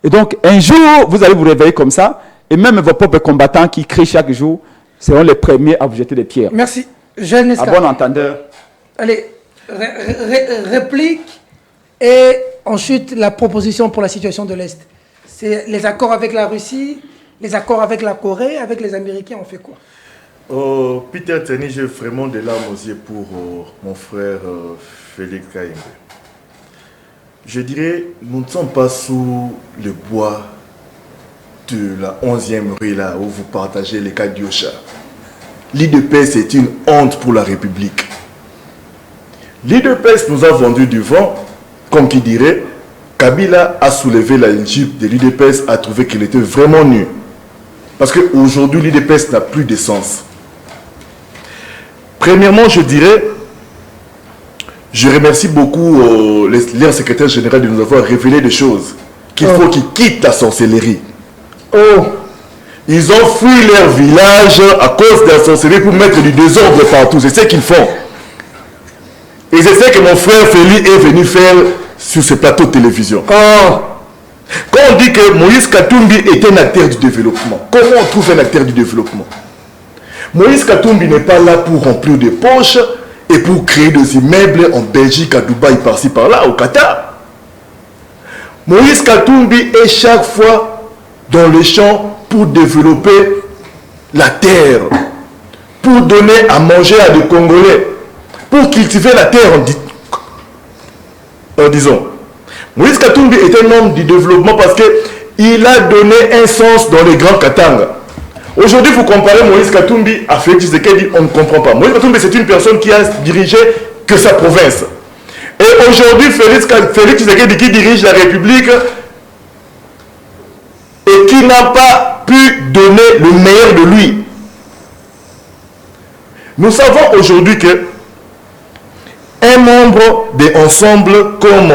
Et donc, un jour, vous allez vous réveiller comme ça, et même vos propres combattants qui crient chaque jour seront les premiers à vous jeter des pierres. Merci. Jeanne Nesca. À bon entendeur. Allez, réplique et ensuite la proposition pour la situation de l'Est. C'est les accords avec la Russie, les accords avec la Corée, avec les Américains, on fait quoi? Peter Tsani, j'ai vraiment des larmes aux yeux pour mon frère Félix Kaïmbe. Je dirais, nous ne sommes pas sous le bois de la 11e rue là où vous partagez les cas d'Yosha. L'IDPS est une honte pour la République. L'IDPS nous a vendu du vent, comme qui dirait, Kabila a soulevé la jupe de l'IDPS, a trouvé qu'il était vraiment nu. Parce qu'aujourd'hui, l'IDPS n'a plus de sens. Premièrement, je dirais, je remercie beaucoup l'ancien secrétaire général de nous avoir révélé des choses. Qu'il faut qu'ils quittent la sorcellerie. Ils ont fui leur village à cause de la sorcellerie pour mettre du désordre partout. C'est ce qu'ils font. Et c'est ce que mon frère Félix est venu faire sur ce plateau de télévision. Quand on dit que Moïse Katumbi est un acteur du développement, comment on trouve un acteur du développement? Moïse Katumbi n'est pas là pour remplir des poches et pour créer des immeubles en Belgique, à Dubaï, par-ci, par-là, au Qatar. Moïse Katumbi est chaque fois dans les champs pour développer la terre, pour donner à manger à des Congolais, pour cultiver la terre disons. Moïse Katumbi est un homme du développement parce qu'il a donné un sens dans les grands Katanga. Aujourd'hui, vous comparez Moïse Katumbi à Félix Tshisekedi, on ne comprend pas. Moïse Katumbi, c'est une personne qui a dirigé que sa province. Et aujourd'hui, Félix Tshisekedi qui dirige la République et qui n'a pas pu donner le meilleur de lui. Nous savons aujourd'hui que un membre de l'ensemble, comme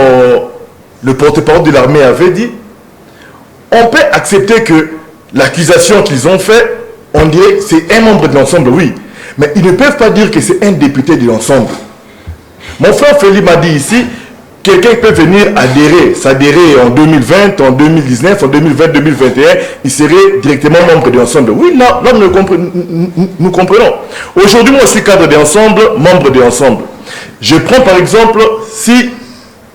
le porte-parole de l'armée avait dit, on peut accepter que l'accusation qu'ils ont faite, on dirait que c'est un membre de l'ensemble, oui. Mais ils ne peuvent pas dire que c'est un député de l'ensemble. Mon frère Félix m'a dit ici, quelqu'un peut venir s'adhérer en 2020, en 2019, en 2020, 2021, il serait directement membre de l'ensemble. Oui, là nous comprenons. Aujourd'hui, moi, je suis cadre d'ensemble, membre de l'ensemble. Je prends par exemple, si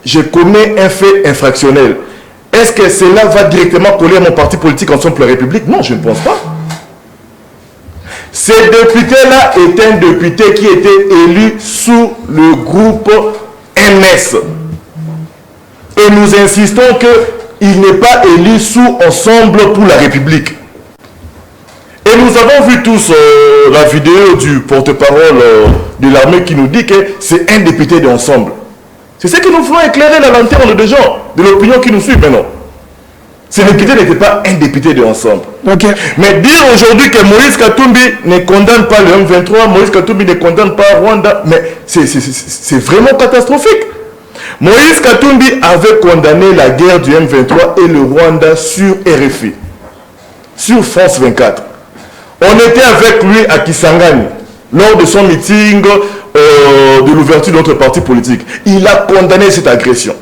je commets un fait infractionnel, est-ce que cela va directement coller à mon parti politique Ensemble pour la République? Non, je ne pense pas. Ce député-là est un député qui était élu sous le groupe MS. Et nous insistons qu'il n'est pas élu sous Ensemble pour la République. Et nous avons vu tous la vidéo du porte-parole de l'armée qui nous dit que c'est un député d'Ensemble. C'est ce que nous voulons éclairer la lanterne des gens, de l'opinion qui nous suit maintenant. Ce député n'était pas un député de Ensemble. Okay. Mais dire aujourd'hui que Moïse Katumbi ne condamne pas le M23, Moïse Katumbi ne condamne pas Rwanda, mais c'est vraiment catastrophique. Moïse Katumbi avait condamné la guerre du M23 et le Rwanda sur RFI, sur France 24. On était avec lui à Kisangani, lors de son meeting de l'ouverture de notre parti politique. Il a condamné cette agression.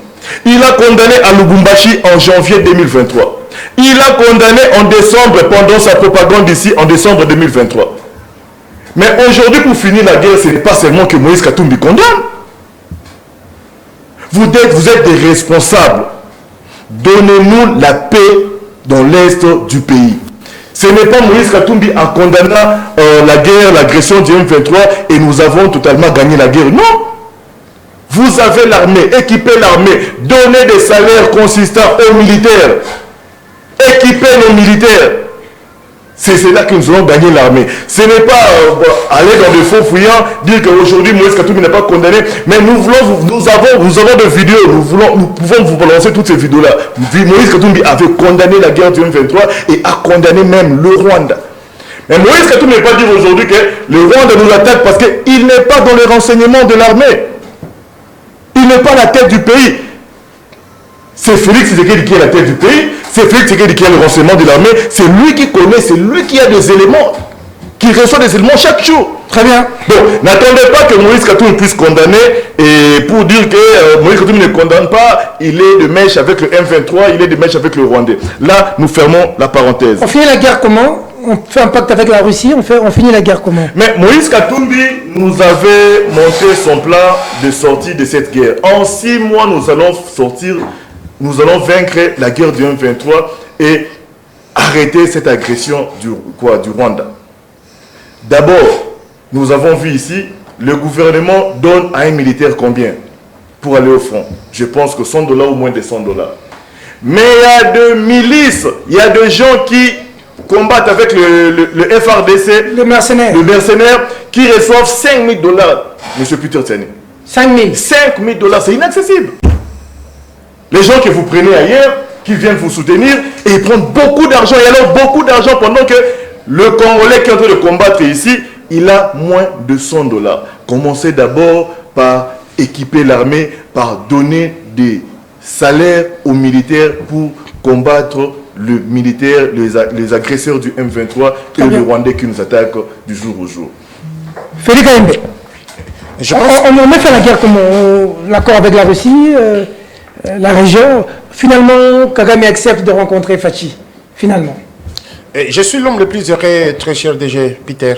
Il a condamné à Lubumbashi en janvier 2023. Il a condamné en décembre pendant sa propagande ici en décembre 2023. Mais aujourd'hui, pour finir la guerre, ce n'est pas seulement que Moïse Katumbi condamne. Vous êtes des responsables. Donnez-nous la paix dans l'est du pays. Ce n'est pas Moïse Katumbi en condamnant la guerre, l'agression du M23 et nous avons totalement gagné la guerre. Non. Vous avez l'armée, équipez l'armée, donnez des salaires consistants aux militaires, équipez nos militaires. C'est là que nous allons gagner l'armée. Ce n'est pas aller dans des faux fouillants, dire qu'aujourd'hui Moïse Katumbi n'est pas condamné, mais nous avons des vidéos, nous pouvons vous balancer toutes ces vidéos-là. Moïse Katumbi avait condamné la guerre du M23 et a condamné même le Rwanda. Mais Moïse Katumbi n'est pas dire aujourd'hui que le Rwanda nous attaque parce qu'il n'est pas dans les renseignements de l'armée. Il n'est pas la tête du pays. C'est Félix Tshisekedi qui est la tête du pays. C'est Félix Tshisekedi qui a le renseignement de l'armée. C'est lui qui connaît, c'est lui qui a des éléments, qui reçoit des éléments chaque jour. Très bien. Donc, n'attendez pas que Moïse Katumbi puisse condamner et pour dire que Moïse Katumbi ne condamne pas, il est de mèche avec le M23, il est de mèche avec le Rwandais. Là, nous fermons la parenthèse. On finit la guerre comment? On fait un pacte avec la Russie, on finit la guerre comment? Mais Moïse Katumbi nous avait montré son plan de sortie de cette guerre. En 6 mois, nous allons vaincre la guerre du M23 et arrêter cette agression du Rwanda. D'abord, nous avons vu ici, le gouvernement donne à un militaire combien pour aller au front? Je pense que $100 ou moins de $100. Mais il y a des milices, il y a des gens qui combattent avec le FRDC, le mercenaire qui reçoivent $5 000, M. Peter Tiani. 5 000. $5 000, c'est inaccessible. Les gens que vous prenez ailleurs, qui viennent vous soutenir, et ils prennent beaucoup d'argent, et alors beaucoup d'argent pendant que le Congolais qui est en train de combattre ici, il a moins de $100. Commencez d'abord par équiper l'armée, par donner des salaires aux militaires pour combattre le militaire, les agresseurs du M23 et le Rwandais qui nous attaquent du jour au jour. Félix Kaembe, on met fait la guerre comme l'accord avec la Russie, la région. Finalement, Kagame accepte de rencontrer Fachi. Finalement. Je suis l'homme le plus heureux, très cher DG Peter.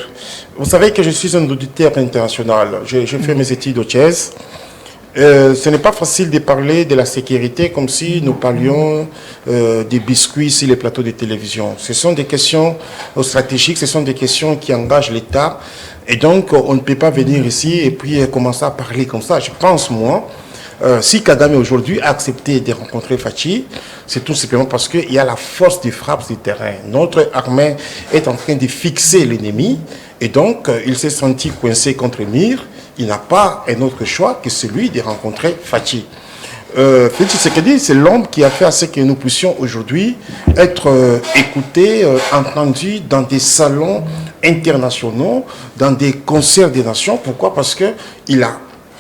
Vous savez que je suis un auditeur international. J'ai fait mes études au Thiès. Ce n'est pas facile de parler de la sécurité comme si nous parlions des biscuits sur les plateaux de télévision. Ce sont des questions stratégiques, ce sont des questions qui engagent l'État. Et donc, on ne peut pas venir ici et puis commencer à parler comme ça. Je pense, moi, si Kagame aujourd'hui a accepté de rencontrer Fachi, c'est tout simplement parce qu'il y a la force de frappe du terrain. Notre armée est en train de fixer l'ennemi et donc il s'est senti coincé contre Mir. Il n'a pas un autre choix que celui de rencontrer Fachi. Félix Tshisekedi, c'est l'homme qui a fait à ce que nous puissions aujourd'hui être écoutés, entendus dans des salons internationaux, dans des concerts des nations. Pourquoi? Parce qu'il a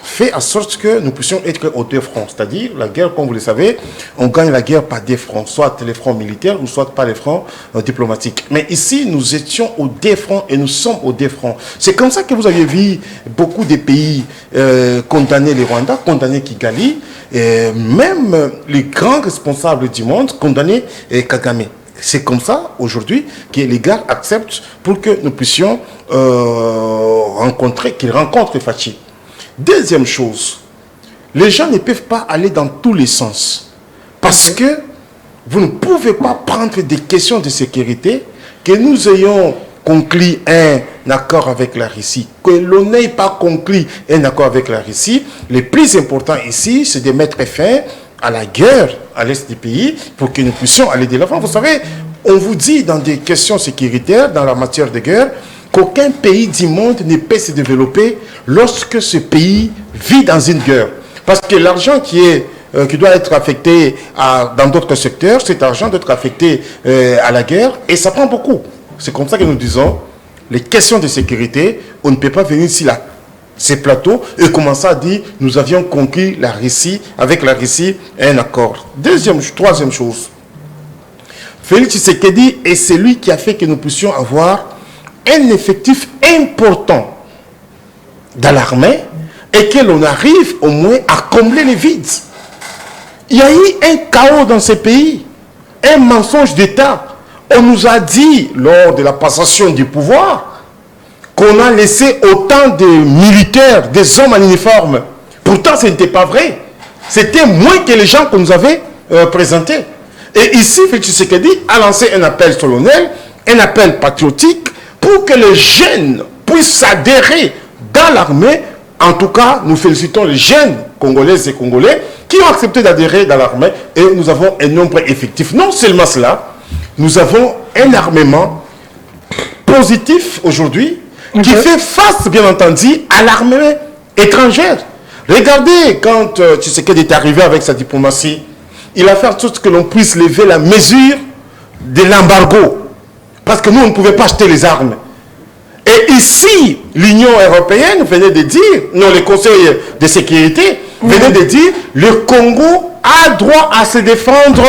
fait en sorte que nous puissions être aux deux fronts. C'est-à-dire, la guerre, comme vous le savez, on gagne la guerre par des fronts, soit les fronts militaires ou soit par les fronts diplomatiques. Mais ici, nous étions aux deux fronts et nous sommes aux deux fronts. C'est comme ça que vous avez vu beaucoup de pays condamner les Rwandais, condamner Kigali, et même les grands responsables du monde condamner Kagame. C'est comme ça, aujourd'hui, que les gars acceptent pour que nous puissions qu'ils rencontrent Fachi. Deuxième chose, les gens ne peuvent pas aller dans tous les sens. Parce que vous ne pouvez pas prendre des questions de sécurité, que nous ayons conclu un accord avec la Russie, que l'on n'ait pas conclu un accord avec la Russie. Le plus important ici, c'est de mettre fin à la guerre à l'est du pays pour que nous puissions aller de l'avant. Vous savez, on vous dit dans des questions sécuritaires, dans la matière de guerre, qu'aucun pays du monde ne peut se développer lorsque ce pays vit dans une guerre. Parce que l'argent qui doit être affecté dans d'autres secteurs, cet argent doit être affecté à la guerre et ça prend beaucoup. C'est comme ça que nous disons, les questions de sécurité, on ne peut pas venir ici là, ces plateaux et commencer à dire nous avions conclu la Russie, avec la Russie un accord. Troisième chose, Félix Tshisekedi est celui qui a fait que nous puissions avoir un effectif important dans l'armée et que l'on arrive au moins à combler les vides. Il y a eu un chaos dans ces pays, un mensonge d'État. On nous a dit lors de la passation du pouvoir qu'on a laissé autant de militaires, des hommes en uniforme. Pourtant, ce n'était pas vrai. C'était moins que les gens qu'on nous avait présentés. Et ici, Félix Tshisekedi a lancé un appel solennel, un appel patriotique pour que les jeunes puissent s'adhérer dans l'armée. En tout cas, nous félicitons les jeunes Congolaises et Congolais qui ont accepté d'adhérer dans l'armée et nous avons un nombre effectif. Non seulement cela, nous avons un armement positif aujourd'hui qui fait face, bien entendu, à l'armée étrangère. Regardez, quand Tshisekedi est arrivé avec sa diplomatie, il a fait en sorte que l'on puisse lever la mesure de l'embargo. Parce que nous, on ne pouvait pas acheter les armes. Et ici, l'Union européenne venait de dire, non, le Conseil de sécurité venait de dire, le Congo a droit à se défendre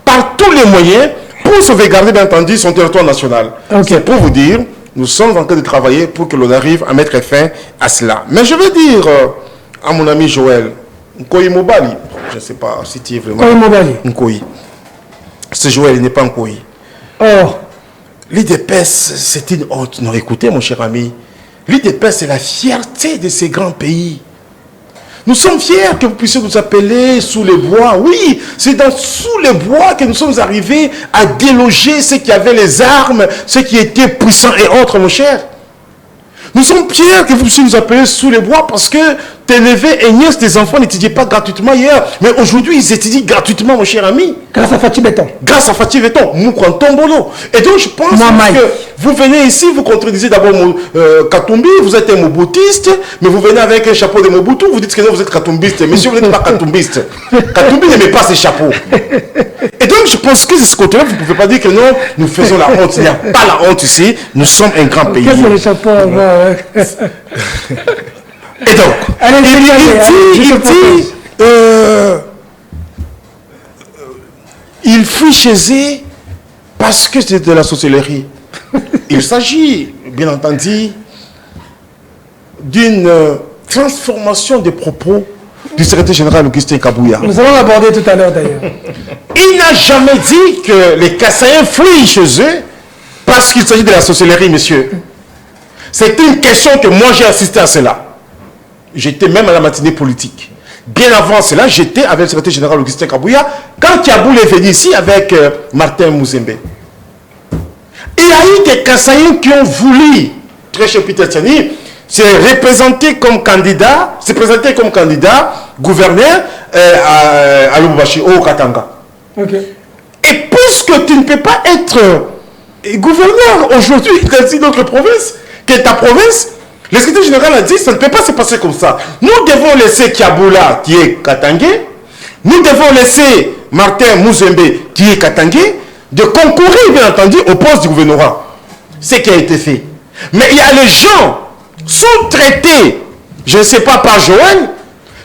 par tous les moyens pour sauvegarder, bien entendu, son territoire national. C'est pour vous dire, nous sommes en train de travailler pour que l'on arrive à mettre fin à cela. Mais je veux dire à mon ami Joël, Nkoyi Mobali, je ne sais pas si tu es vraiment... Nkoyi Mobali. Nkoyi. Ce Joël, il n'est pas Nkoyi. Oh. L'IDPS, c'est une honte. Non, écoutez, mon cher ami, l'IDPS, c'est la fierté de ces grands pays. Nous sommes fiers que vous puissiez nous appeler sous les bois. Oui, c'est sous les bois que nous sommes arrivés à déloger ceux qui avaient les armes, ceux qui étaient puissants et autres, mon cher. Nous sommes fiers que vous puissiez nous appeler sous les bois parce que tes neveux et nièces, tes enfants n'étudiaient pas gratuitement hier. Mais aujourd'hui, ils étudient gratuitement, mon cher ami. Grâce à Fachi Béton. Grâce à Fachi Béton, Moukwantombolo. Et donc, je pense que vous venez ici, vous contredisez d'abord Katumbi, vous êtes un Moboutiste, mais vous venez avec un chapeau de Mobutu, vous dites que non, vous êtes Katumbiste. Monsieur, vous n'êtes pas Katumbiste. Katumbi n'aimait pas ses chapeaux. Et donc, je pense que c'est ce côté-là, vous ne pouvez pas dire que non, nous faisons la honte. Il n'y a pas la honte ici, nous sommes un grand pays. Qu'est-ce que les chapeaux Et donc, il fuit chez eux parce que c'est de la sorcellerie. Il s'agit, bien entendu, d'une transformation des propos du secrétaire général Augustin Kabouya. Nous allons l'aborder tout à l'heure d'ailleurs. Il n'a jamais dit que les Kassaïens fuient chez eux parce qu'il s'agit de la sorcellerie, monsieur. C'est une question que moi j'ai assisté à cela. J'étais même à la matinée politique. Bien avant cela, j'étais avec le secrétaire général Augustin Kabouya quand Kiaboul est venu ici avec Martin Mouzembe. Il y a eu des Kassaïens qui ont voulu, très cher Peter Tiani, se présenter comme candidat gouverneur à Lubumbashi, au Katanga. Et puisque tu ne peux pas être gouverneur aujourd'hui dans une autre province, que ta province, le secrétaire général a dit ça ne peut pas se passer comme ça. Nous devons laisser Kiaboula, qui est Katangé, nous devons laisser Martin Mouzembe, qui est Katangé, de concourir, bien entendu, au poste du gouvernorat. Ce qui a été fait. Mais il y a les gens sous-traités, je ne sais pas par Joël,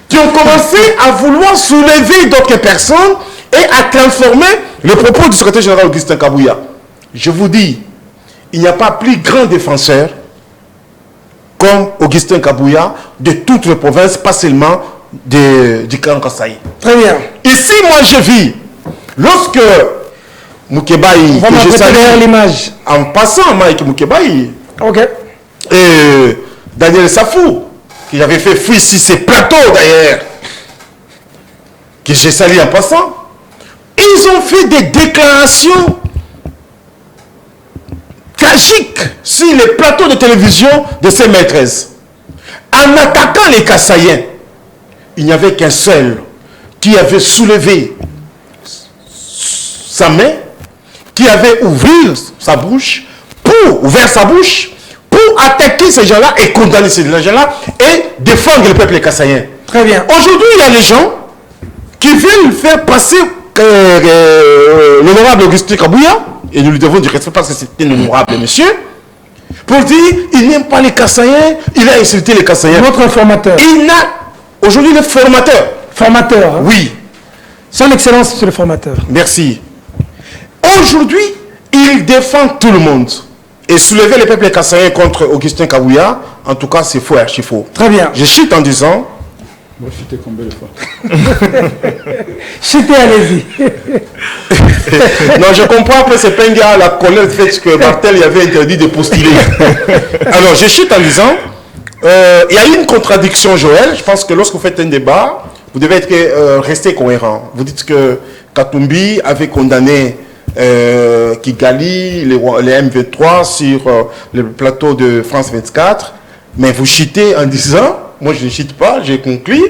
qui ont commencé à vouloir soulever d'autres personnes et à transformer le propos du secrétaire général Augustin Kabouya. Je vous dis, il n'y a pas plus grand défenseur comme Augustin Kabouya de toute la province, pas seulement du Grand Kasaï. Très bien. Ici, moi, je vis. Lorsque Moukébaï, On va que je salue, derrière l'image. en passant, Mike Moukébaï, Ok. et Daniel Safou, qui avait fait fuir ici ces plateaux d'ailleurs, que j'ai salué en passant, ils ont fait des déclarations tragiques sur les plateaux de télévision de ces maîtresses. En attaquant les Kassaïens, il n'y avait qu'un seul qui avait soulevé sa main, qui avait ouvert sa bouche pour attaquer ces gens-là et condamner ces gens-là et défendre le peuple kassaïen. Très bien. Aujourd'hui, il y a les gens qui veulent faire passer l'honorable Augustin Kabouya, et nous lui devons du respect parce que c'est un honorable monsieur, pour dire il n'aime pas les Kassaïens, il a insulté les Kassaïens. Notre formateur. Il a aujourd'hui le formateur. Formateur. Hein? Oui, Son Excellence, monsieur le formateur. merci. Aujourd'hui, il défend tout le monde. Et soulever le peuple kassaïen contre Augustin Kabouya, en tout cas, c'est faux, archi faux. Très bien. Je chute en disant, Moi, je t'ai combien de fois? Chutez, allez-y. non, je comprends que c'est pas un gars à la colère du fait que Martel y avait interdit de postuler. Alors, je chute en disant, il y a une contradiction, Joël. Je pense que lorsque vous faites un débat, vous devez rester cohérent. Vous dites que Katumbi avait condamné Kigali, les M23 sur le plateau de France 24, mais vous chutez en disant, moi je ne chute pas, j'ai conclu,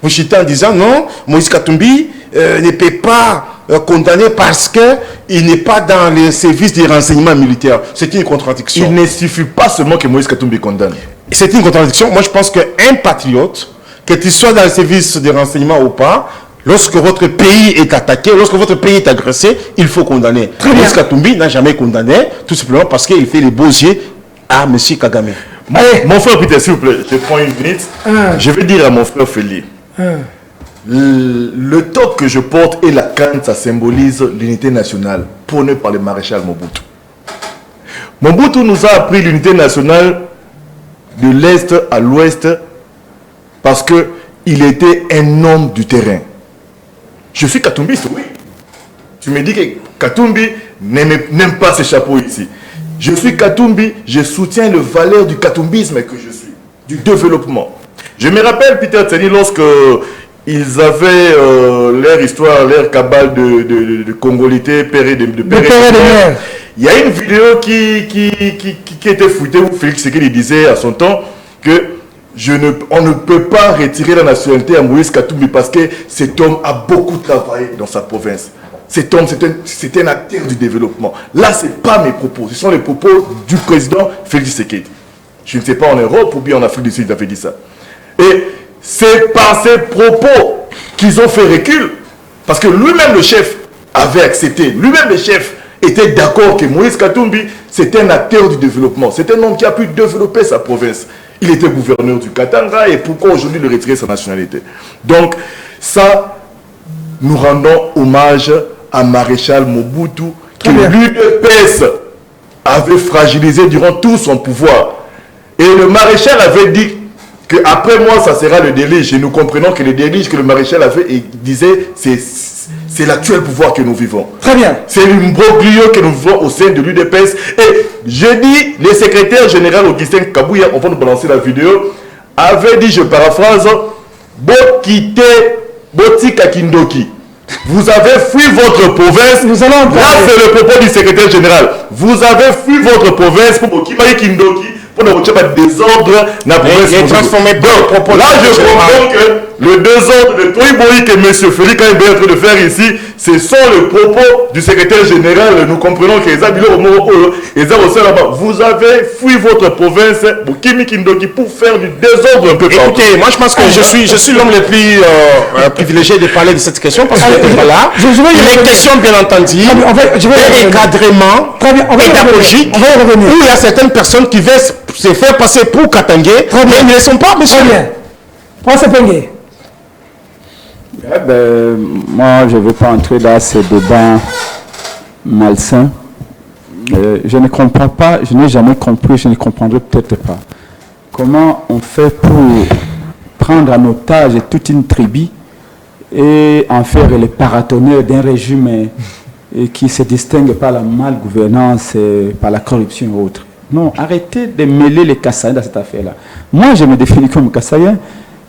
vous chutez en disant non, Moïse Katumbi ne peut pas condamner parce qu'il n'est pas dans les services de renseignement militaire. C'est une contradiction. Il ne suffit pas seulement que Moïse Katumbi condamne. C'est une contradiction. Moi je pense qu'un patriote, que tu sois dans les services de renseignement ou pas, lorsque votre pays est attaqué, lorsque votre pays est agressé, il faut condamner. Moïse Katumbi n'a jamais condamné, tout simplement parce qu'il fait les beaux yeux à M. Kagame. Allez. Mon frère Peter, s'il vous plaît, je prends une minute. Je vais dire à mon frère Félix, le top que je porte et la canne, ça symbolise l'unité nationale, prônée par le maréchal Mobutu. Mobutu nous a appris l'unité nationale de l'Est à l'Ouest parce qu'il était un homme du terrain. Je suis katumbiste, oui. Tu me dis que Katumbi n'aime pas ces chapeaux ici. Je suis Katumbi, je soutiens le valeur du katumbisme que je suis, du développement. Je me rappelle, Peter Tseni, lorsque ils avaient leur histoire, leur cabale de congolité, père et de mère. Il y a une vidéo qui était foutée où Félix Tshisekedi disait à son temps que on ne peut pas retirer la nationalité à Moïse Katumbi parce que cet homme a beaucoup travaillé dans sa province. Cet homme, c'est un acteur du développement. Là, ce n'est pas mes propos. Ce sont les propos du président Félix Tshisekedi. Je ne sais pas en Europe ou bien en Afrique du Sud, il avait dit ça. Et c'est par ces propos qu'ils ont fait recul. Parce que lui-même, le chef, avait accepté. Lui-même, le chef, était d'accord que Moïse Katumbi, c'est un acteur du développement. C'est un homme qui a pu développer sa province. Il était gouverneur du Katanga et pourquoi aujourd'hui le retirer sa nationalité? Donc, ça, nous rendons hommage à Maréchal Mobutu, que l'UDPS avait fragilisé durant tout son pouvoir. Et le maréchal avait dit qu'après moi, ça sera le délige. Et nous comprenons que le délige que le maréchal avait et disait, c'est l'actuel pouvoir que nous vivons. Très bien. C'est l'imbroglio que nous vivons au sein de l'UDPS. Et je dis, le secrétaire général Augustin Kabouya, on va nous balancer la vidéo, avait dit, je paraphrase, Bokite Botika Kindoki. Vous avez fui votre province. Nous allons là, c'est le propos du secrétaire général. Vous avez fui votre province pour Bokimaï Kindoki, pour ne pas désordre la province. Et transformer le propos. Là, je comprends que le désordre de Toïboï que M. Félix est en train de faire ici, ce sont les propos du secrétaire général. Nous comprenons que les habitants vous avez fui votre province Bokimi Kindoki pour faire du désordre un peu partout. Écoutez, moi je pense que je suis l'homme le plus privilégié de parler de cette question parce que je n'étais pas là. Les questions, bien entendu, d'encadrement pédagogique, où il y a certaines personnes qui veulent se faire passer pour Katangé, mais ils ne le sont pas, monsieur. Très bien. Prends ce pengé. Moi, je ne veux pas entrer dans ces débats malsains. Je ne comprends pas, je n'ai jamais compris, je ne comprendrai peut-être pas. Comment on fait pour prendre en otage toute une tribu et en faire les paratonnerres d'un régime qui se distingue par la malgouvernance, par la corruption et autres. Non, arrêtez de mêler les Kassaïens dans cette affaire-là. Moi, je me définis comme Kassaïen,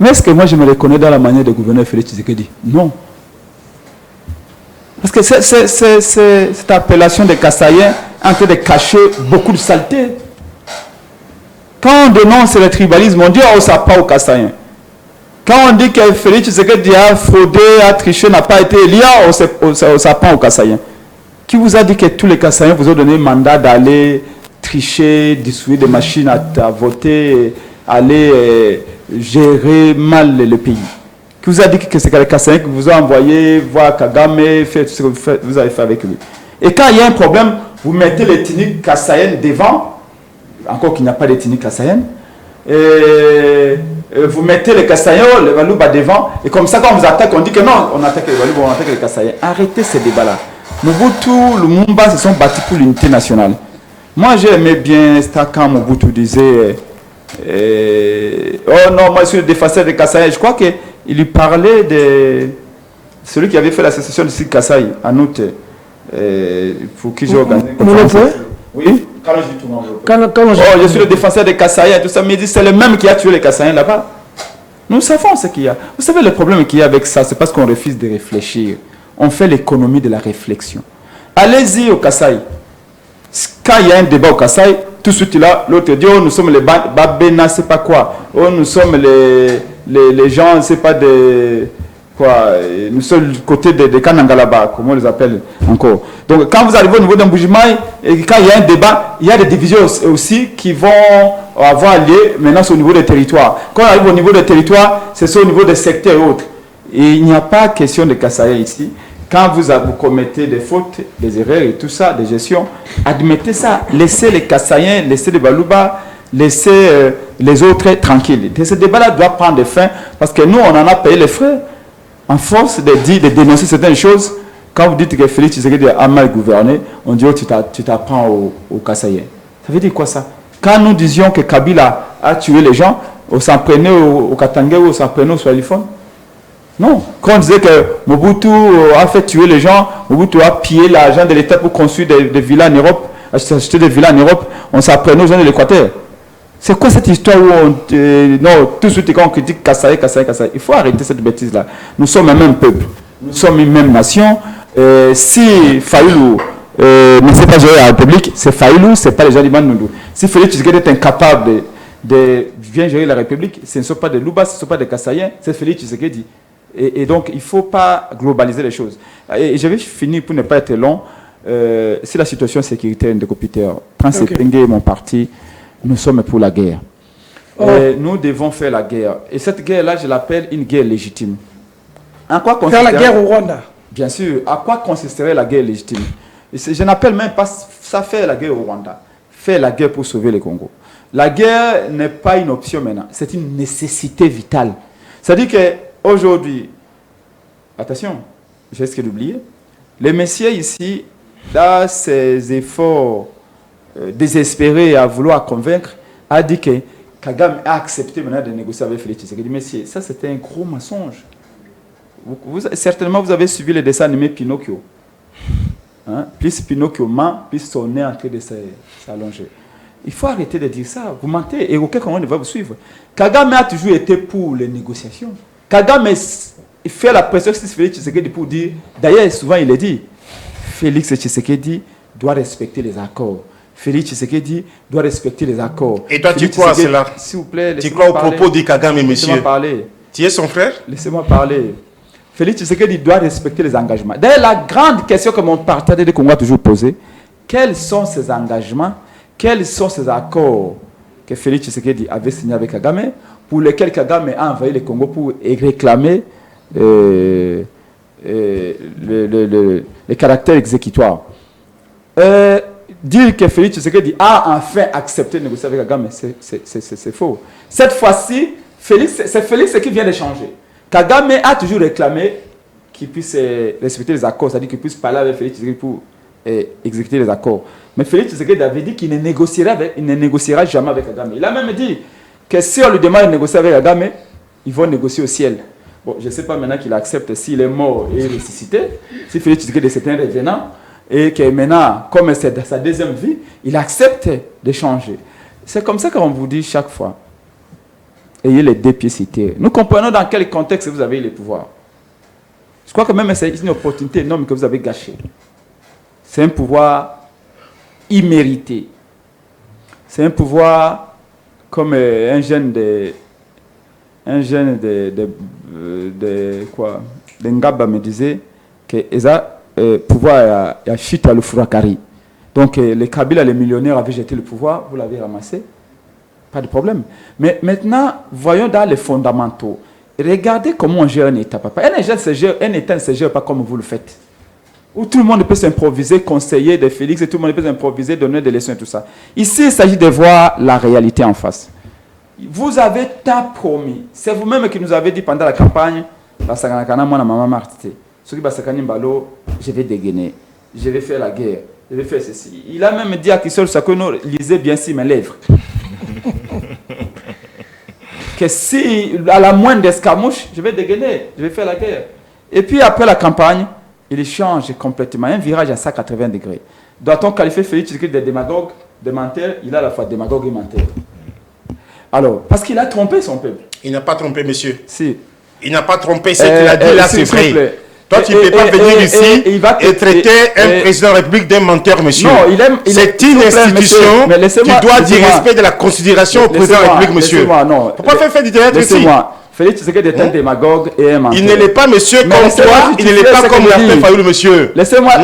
mais est-ce que moi, je me reconnais dans la manière de gouverner Félix Tshisekedi? Non. Parce que cette appellation de Kassaïen est en train de cacher beaucoup de saleté. Quand on dénonce le tribalisme, on dit « oh, ça pas au Kassaïen ». Quand on dit que Félix Tshisekedi a fraudé, a triché, n'a pas été élu, ça pas au Kassaïen. Qui vous a dit que tous les Kassaïens vous ont donné le mandat d'aller tricher, distribuer des machines à voter, aller gérer mal le pays? Qui vous a dit que c'est les Kassaïens qui vous ont envoyé voir Kagame, faire tout ce que vous avez fait avec lui? Et quand il y a un problème, vous mettez l'ethnie kassaïenne devant, encore qu'il n'y a pas d'ethnie kassaïenne, et vous mettez les Kassaïens, les Walouba devant, et comme ça, quand on vous attaque, on dit que non, on attaque les Walouba, on attaque les Kassaïens. Arrêtez ces débats-là. Mobutu, Lumumba se sont battus pour l'unité nationale. Moi, j'aimais bien quand Mobutu disait oh non, moi je suis le défenseur des Kassaïens. Je crois qu'il lui parlait de celui qui avait fait la sécession du sud Kassai en août. Pour qui j'ai organisé une conférence. Oui. Je suis le défenseur des Kassaïens, tout ça, mais il dit c'est le même qui a tué les Kassaïens là-bas. Nous savons ce qu'il y a. Vous savez, le problème qu'il y a avec ça, c'est parce qu'on refuse de réfléchir. On fait l'économie de la réflexion. Allez-y au Kassai. Quand il y a un débat au Kassai, tout de suite là, l'autre dit oh, nous sommes les Babena, c'est pas quoi. Oh, nous sommes les gens, c'est pas des. Quoi, nous sommes du côté de Kanangalaba, comment on les appelle encore. Donc quand vous arrivez au niveau d'un Mbujimaï, et quand il y a un débat, il y a des divisions aussi qui vont avoir lieu, maintenant c'est au niveau des territoires. Quand on arrive au niveau des territoires, c'est au niveau des secteurs et autres. Et il n'y a pas question de Kassaïen ici. Quand vous commettez des fautes, des erreurs et tout ça, des gestions, admettez ça. Laissez les Kassaïens, laissez les Balouba, laissez les autres tranquilles. Et ce débat-là doit prendre fin parce que nous, on en a payé les frais. En force de dénoncer certaines choses, quand vous dites que Félix Tshisekedi a mal gouverné, on dit oh, tu t'apprends au Kassaïen. Ça veut dire quoi ça? Quand nous disions que Kabila a tué les gens, on s'en prenait au Katangé ou on s'en prenait au Swalifone? Non. Quand on disait que Mobutu a fait tuer les gens, Mobutu a pillé l'argent de l'État pour construire des villas en Europe, acheter des villas en Europe, on s'en prenait aux gens de l'Équateur. C'est quoi cette histoire où non, tout de suite quand on critique Kassaï, il faut arrêter cette bêtise-là. Nous sommes un même peuple, nous sommes une même nation. Si Fayoulou ne sait pas gérer la République, c'est Fayoulou, c'est pas les gens du Bandundu. Si Félix Tshisekedi est incapable de bien gérer la République, ce ne sont pas des Loubas, ce ne sont pas des Kassaïens, c'est Félix Tshisekedi. Et donc, il ne faut pas globaliser les choses. Et je vais finir pour ne pas être long. Si la situation sécuritaire de Copiter, Prince Epenge et mon parti, nous sommes pour la guerre. Nous devons faire la guerre. Et cette guerre-là, je l'appelle une guerre légitime. En quoi faire la guerre au Rwanda? Bien sûr. À quoi consisterait la guerre légitime? Je n'appelle même pas ça faire la guerre au Rwanda. Faire la guerre pour sauver le Congo. La guerre n'est pas une option maintenant. C'est une nécessité vitale. C'est-à-dire qu'aujourd'hui, attention, j'ai ce que d'oublier, les messieurs ici, dans ces efforts désespéré à vouloir convaincre, a dit que Kagame a accepté maintenant de négocier avec Félix Tshisekedi. Mais ça, c'était un gros mensonge. Certainement, vous avez suivi le dessin animé Pinocchio. Hein? Plus Pinocchio ment, plus son nez est en train de s'allonger. Il faut arrêter de dire ça. Vous mentez et aucun Congolais ne va vous suivre. Kagame a toujours été pour les négociations. Kagame fait la pression sur Félix Tshisekedi pour dire, d'ailleurs, souvent il est dit, Félix Tshisekedi doit respecter les accords. Félix Tshisekedi doit respecter les accords. Et toi, Félix tu crois à Tshisekedi, cela? S'il vous plaît, tu crois au propos de Kagame, monsieur? Laissez-moi parler. Tu es son frère? Laissez-moi parler. Félix Tshisekedi doit respecter les engagements. D'ailleurs, la grande question que mon parti de Congo a toujours posée, quels sont ces engagements, quels sont ces accords que Félix Tshisekedi avait signés avec Kagame, pour lesquels Kagame a envahi le Congo pour réclamer le caractère exécutoire. Dire que Félix Tshisekedi a enfin accepté de négocier avec Kagame, c'est faux. Cette fois-ci, c'est Félix qui vient de changer. Kagame a toujours réclamé qu'il puisse respecter les accords, c'est-à-dire qu'il puisse parler avec Félix Tshisekedi pour exécuter les accords. Mais Félix Tshisekedi avait dit qu'il ne négociera jamais avec Kagame. Il a même dit que si on lui demande de négocier avec Kagame, ils vont négocier au ciel. Bon, je ne sais pas maintenant qu'il accepte s'il est mort et ressuscité, si Félix Tshisekedi est un revenant, et que maintenant, comme c'est sa deuxième vie, il accepte de changer. C'est comme ça qu'on vous dit chaque fois. Ayez les deux pieds cités. Nous comprenons dans quel contexte vous avez le pouvoir. Je crois que même c'est une opportunité énorme que vous avez gâchée. C'est un pouvoir immérité. C'est un pouvoir comme un jeune de Ngaba me disait que ça pouvoir a chute à le Fourakari. Donc les Kabila, les millionnaires avaient jeté le pouvoir, vous l'avez ramassé. Pas de problème. Mais maintenant, voyons dans les fondamentaux. Regardez comment on gère un État, papa. Un État ne se gère pas comme vous le faites. Où tout le monde peut s'improviser, conseiller de Félix, et tout le monde peut s'improviser, donner des leçons et tout ça. Ici, il s'agit de voir la réalité en face. Vous avez tant promis. C'est vous-même qui nous avez dit pendant la campagne, je vais dégainer, je vais faire la guerre, je vais faire ceci. Il a même dit à Kissol Sakono, lisez bien si mes lèvres. Que si, à la moindre escarmouche, je vais dégainer, je vais faire la guerre. Et puis après la campagne, il change complètement, un virage à 180 degrés. Doit-on qualifier Félix Tshisekedi de démagogue, de menteur? Il a à la fois démagogue et menteur. Alors, parce qu'il a trompé son peuple. Il n'a pas trompé, monsieur. Si. Il n'a pas trompé, ce qu'il a dit là, c'est vrai. Toi, tu ne peux pas venir ici et traiter un président de la République d'un menteur, monsieur. Non, c'est une institution qui doit du respect de la considération au président de la République, monsieur. Non. Il ne faut pas faire du théâtre ici. Laissez-moi. Félix Tshisekedi est un démagogue et un menteur. Il ne l'est pas, monsieur, comme toi. Il ne l'est pas comme l'a fait Fayoulou, monsieur. Laissez-moi.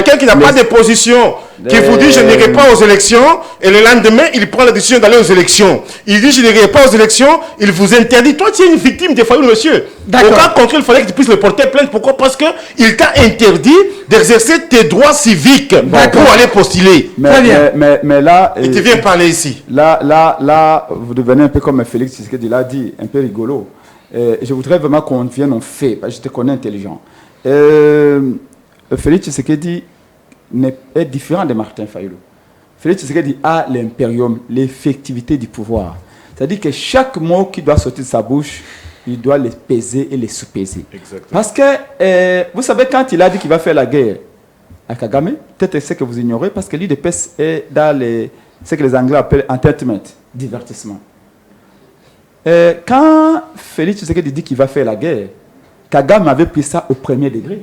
Quelqu'un qui n'a pas de position, qui vous dit je n'irai pas aux élections, et le lendemain, il prend la décision d'aller aux élections. Il dit je n'irai pas aux élections, il vous interdit. Toi, tu es une victime de Fayoulou, monsieur. Au cas contre, il fallait que tu puisses le porter plainte. Pourquoi? Parce qu'il t'a interdit d'exercer tes droits civiques pour aller postuler. Mais là... Et tu viens parler ici. Là, vous devenez un peu comme Félix Tshisekedi l'a dit, un peu rigolo. Je voudrais vraiment qu'on vienne en fait, parce que je te connais intelligent. Félix Tshisekedi est différent de Martin Fayoulou. Félix Tshisekedi a l'impérium, l'effectivité du pouvoir. C'est-à-dire que chaque mot qui doit sortir de sa bouche, il doit les peser et les sous-peser. Parce que, vous savez, quand il a dit qu'il va faire la guerre à Kagame, peut-être c'est que vous ignorez, parce que l'UDPS est dans ce que les Anglais appellent entertainment, divertissement. Quand Félix Tshisekedi dit qu'il va faire la guerre, Kagame avait pris ça au premier degré.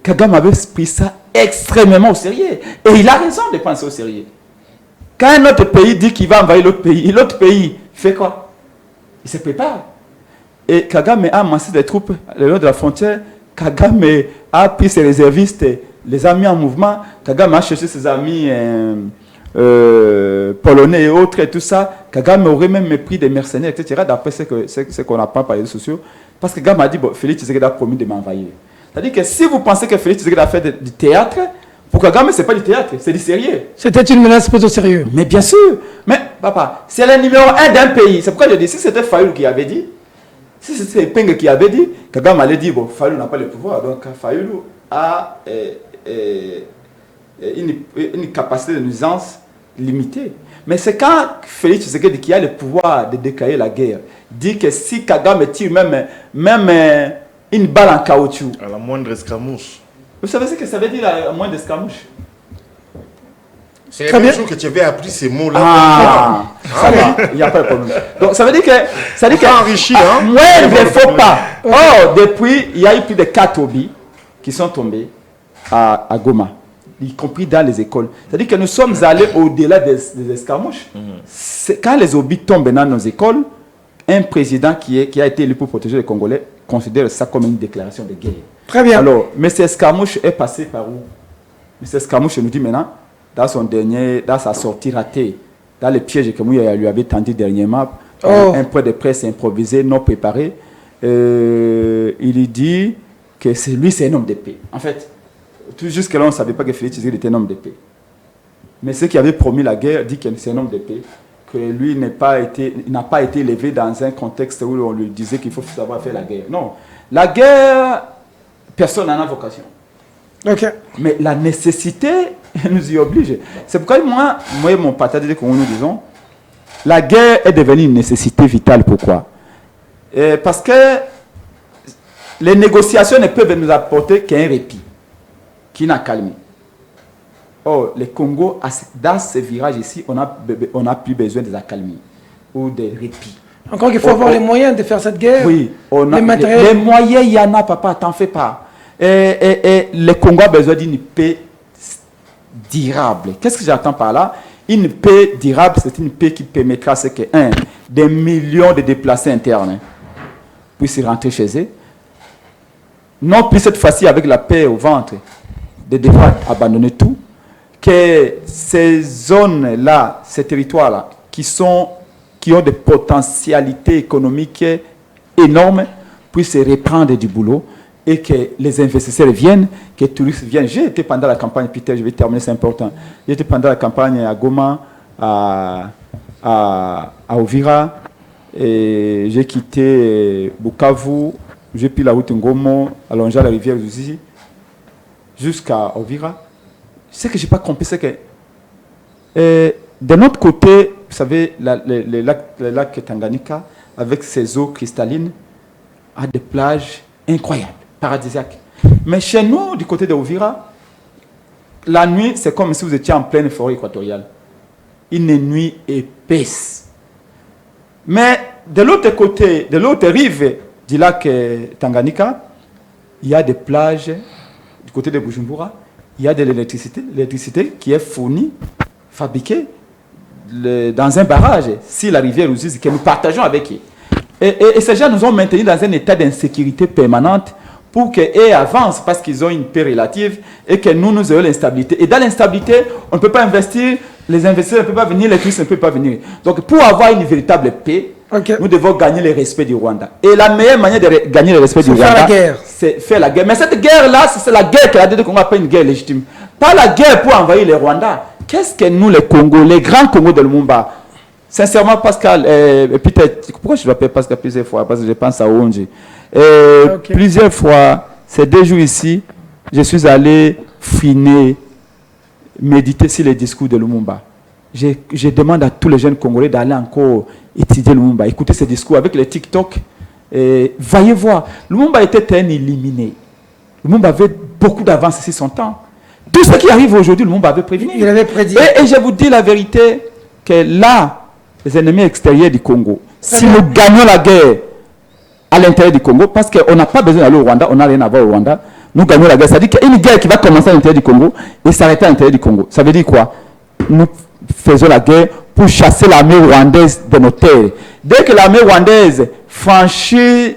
Kagame avait pris ça extrêmement au sérieux. Et il a raison de penser au sérieux. Quand un autre pays dit qu'il va envahir l'autre pays fait quoi? Il se prépare. Et Kagame a amassé des troupes le long de la frontière. Kagame a pris ses réservistes, les a mis en mouvement. Kagame a cherché ses amis polonais et autres et tout ça. Kagame aurait même pris des mercenaires, etc. D'après ce qu'on apprend par les réseaux sociaux. Parce que Kagame a dit, bon, Félix Tshisekedi a promis de m'envahir. C'est-à-dire que si vous pensez que Félix Tshisekedi a fait du théâtre, pour Kagame, ce n'est pas du théâtre, c'est du sérieux. C'était une menace plutôt sérieuse. Mais bien sûr. Mais, papa, c'est le numéro 1 d'un pays. C'est pourquoi je dis, si c'était Fayoulou qui avait dit, si c'était Peng qui avait dit, Kagame allait dire, bon, Fayoulou n'a pas le pouvoir. Donc, Fayoulou a une capacité de nuisance limitée. Mais c'est quand Félix Tshisekedi, qui a le pouvoir de décaler la guerre, dit que si Kagame tire même une balle en caoutchouc. À la moindre escarmouche. Vous savez ce que ça veut dire, la moindre escarmouche? C'est le même jour que tu avais appris ces mots-là. Ah, ça va, il n'y a pas de problème. Donc ça veut dire que... Ça veut dire que enrichi, hein? Moi, il ne faut pas. Oh, depuis, il y a eu plus de 4 obis qui sont tombés à Goma, y compris dans les écoles. C'est-à-dire que nous sommes allés au-delà des escarmouches. Quand les obis tombent dans nos écoles, un président qui a été élu pour protéger les Congolais considère ça comme une déclaration de guerre. Très bien. Alors, M. Escarmouche est passé par où? M. Escarmouche nous dit maintenant, dans sa sortie ratée, dans les pièges que moi lui avait tendu dernièrement, un point de presse improvisé, non préparé, il dit que lui, c'est un homme de paix. En fait, jusque-là, on ne savait pas que Félix Tshisekedi était un homme de paix. Mais ceux qui avaient promis la guerre disent que c'est un homme de paix, que lui n'a pas été élevé dans un contexte où on lui disait qu'il faut savoir faire la guerre. Non. La guerre, personne n'en a vocation. Ok. Mais la nécessité nous y oblige. C'est pourquoi moi et mon partenaire de Congo, nous disons, la guerre est devenue une nécessité vitale. Pourquoi? Parce que les négociations ne peuvent nous apporter qu'un répit, qu'une accalmie. Or, le Congo, dans ce virage ici, on a plus besoin des accalmies ou des répits. Encore qu'il faut avoir les moyens de faire cette guerre. Oui, on a les moyens, il y en a, papa, t'en fais pas. Et le Congo a besoin d'une paix durable. Qu'est-ce que j'entends par là? Une paix durable, c'est une paix qui permettra à ce que, des millions de déplacés internes puissent rentrer chez eux. Non plus cette fois-ci avec la paix au ventre, de devoir abandonner tout. Que ces zones-là, ces territoires-là, qui ont des potentialités économiques énormes, puissent reprendre du boulot et que les investisseurs viennent, que les touristes viennent. J'ai été pendant la campagne, Peter, je vais terminer, c'est important. J'ai été pendant la campagne à Goma, à Uvira, et j'ai quitté Bukavu, j'ai pris la route Ngomo, allongeant la rivière Zuzi, jusqu'à Uvira. Ce que je n'ai pas compris, c'est que de notre côté, vous savez, le lac Tanganyika, avec ses eaux cristallines, a des plages incroyables, paradisiaques. Mais chez nous, du côté de Uvira, la nuit, c'est comme si vous étiez en pleine forêt équatoriale. Une nuit épaisse. Mais de l'autre côté, de l'autre rive du lac Tanganyika, il y a des plages du côté de Bujumbura. Il y a de l'électricité qui est fournie, fabriquée dans un barrage, si la rivière Ruzizi, que nous partageons avec eux. Et ces gens nous ont maintenus dans un état d'insécurité permanente pour qu'eux avancent parce qu'ils ont une paix relative et que nous ayons l'instabilité. Et dans l'instabilité, on ne peut pas investir, les investisseurs ne peuvent pas venir, les touristes ne peuvent pas venir. Donc pour avoir une véritable paix, nous devons gagner le respect du Rwanda. Et la meilleure manière de gagner le respect du Rwanda, c'est faire la guerre. Mais cette guerre-là, c'est la guerre que la DD Congo appelle une guerre légitime. Pas la guerre pour envahir le Rwanda. Qu'est-ce que nous, les Congos, les grands Congos de Lumumba, sincèrement, Pascal, et peut-être, pourquoi je l'appelle Pascal plusieurs fois? Parce que je pense à Onji. Plusieurs fois, ces 2 jours ici, je suis allé finer, méditer sur les discours de Lumumba. Je demande à tous les jeunes Congolais d'aller encore étudier Lumumba, écouter ses discours avec les TikTok. Voyez voir, Lumumba était un illuminé. Lumumba avait beaucoup d'avance sur son temps. Tout ce qui arrive aujourd'hui, Lumumba avait prévenu. Il avait prédit. Et je vous dis la vérité, que là, les ennemis extérieurs du Congo, si nous gagnons la guerre à l'intérieur du Congo, parce qu'on n'a pas besoin d'aller au Rwanda, on n'a rien à voir au Rwanda, nous gagnons la guerre. Ça veut dire qu'il y a une guerre qui va commencer à l'intérieur du Congo et s'arrêter à l'intérieur du Congo. Ça veut dire quoi? Nous faisons la guerre pour chasser l'armée rwandaise de nos terres. Dès que l'armée rwandaise franchisse